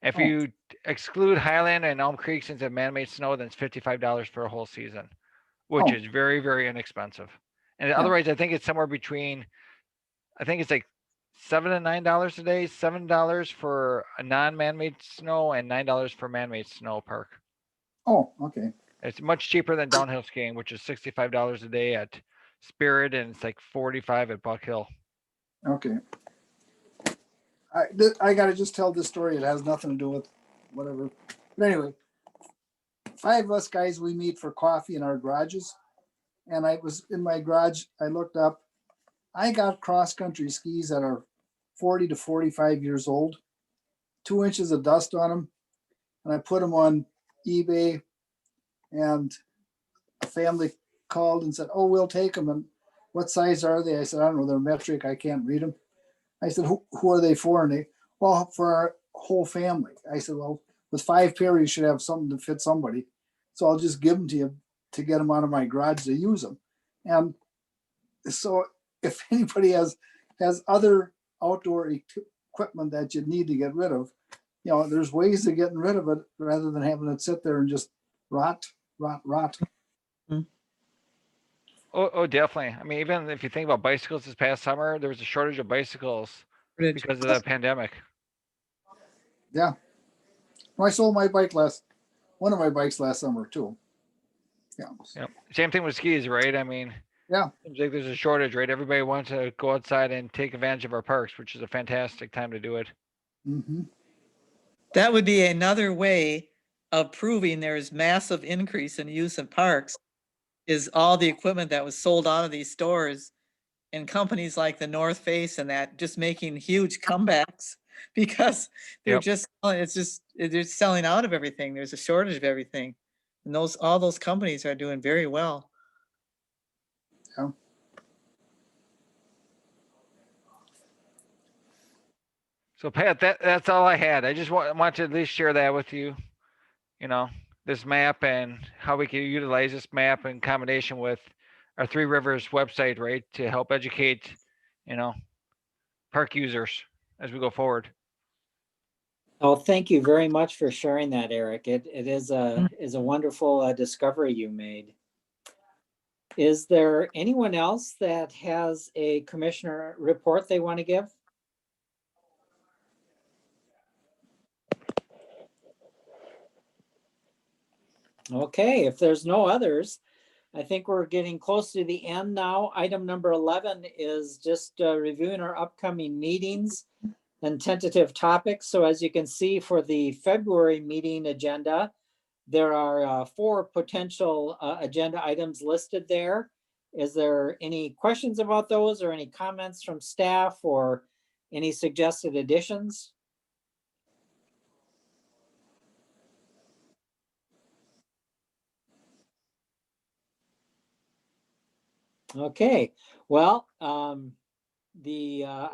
If Oh. you exclude Highland and Elm Creek since it's man-made snow, then it's $55 for a whole season, which Oh. is very, very inexpensive. And Yeah. otherwise, I think it's somewhere between, I think it's like $7 and $9 a day. $7 for a non-man-made snow and $9 for man-made snow park. Oh, okay. It's much cheaper than downhill skiing, which is $65 a day at Spirit, and it's like $45 at Buck Hill. Okay. I got to just tell this story. It has nothing to do with whatever. But anyway, 5 of us guys, we meet for coffee in our garages. And I was in my garage. I looked up. I got cross-country skis that are 40 to 45 years old, 2 inches of dust on them. And I put them on eBay, and a family called and said, oh, we'll take them. And what size are they? I said, I don't know. They're metric. I can't read them. I said, who are they for? And well, for our whole family. I said, well, with 5 pair, you should have something to fit somebody. So I'll just give them to you to get them out of my garage to use them. And so if anybody has other outdoor equipment that you need to get rid of, there's ways of getting rid of it rather than having it sit there and just rot. Oh, definitely. I mean, even if you think about bicycles this past summer, there was a shortage of bicycles because of the pandemic. Yeah. Well, I sold one of my bikes last summer too. Yeah. Yep. Same thing with skis, right? I mean, yeah. Seems like there's a shortage, right? Everybody wants to go outside and take advantage of our parks, which is a fantastic time to do it. Mm-hmm. That would be another way of proving there's massive increase in use in parks, is all the equipment that was sold out of these stores and companies like the North Face and that just making huge comebacks because they're Yep. just, they're selling out of everything. There's a shortage of everything. And all those companies are doing very well. Yeah. So Pat, that's all I had. I just want to at least share that with you. You know, this map and how we can utilize this map in combination with our Three Rivers website, right, to help educate, you know, park users as we go forward. Oh, thank you very much for sharing that, Eric. It is a wonderful discovery you made. Is there anyone else that has a commissioner report they want to give? Okay, if there's no others, I think we're getting close to the end now. Item number 11 is just reviewing our upcoming meetings and tentative topics. So as you can see for the February meeting agenda, there are 4 potential agenda items listed there. Is there any questions about those or any comments from staff or any suggested additions? Okay, well, I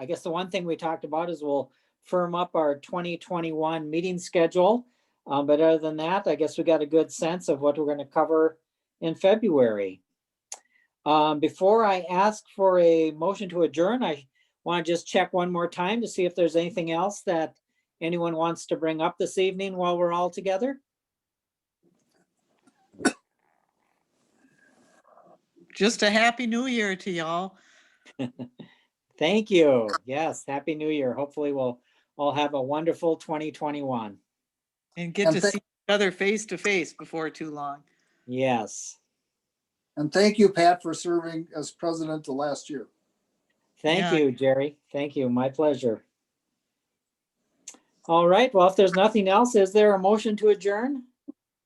guess the one thing we talked about is we'll firm up our 2021 meeting schedule. But other than that, I guess we got a good sense of what we're going to cover in February. Before I ask for a motion to adjourn, I want to just check one more time to see if there's anything else that anyone wants to bring up this evening while we're all together. Just a happy new year to y'all. Thank you. Yes, Happy New Year. Hopefully we'll all have a wonderful 2021. And get to see each other face to face before too long. Yes. And thank you, Pat, for serving as president the last year. Thank Yeah. you, Jerry. Thank you. My pleasure. All right. Well, if there's nothing else, is there a motion to adjourn?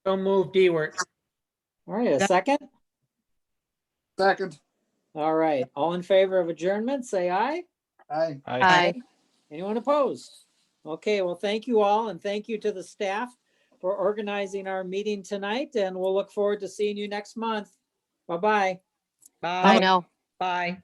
So moved, Dewart. All right, a second? Second. All right. All in favor of adjournment, say aye. Aye. Aye. Anyone opposed? Okay, well, thank you all, and thank you to the staff for organizing our meeting tonight, and we'll look forward to seeing you next month. Bye-bye. Bye. I know. Bye.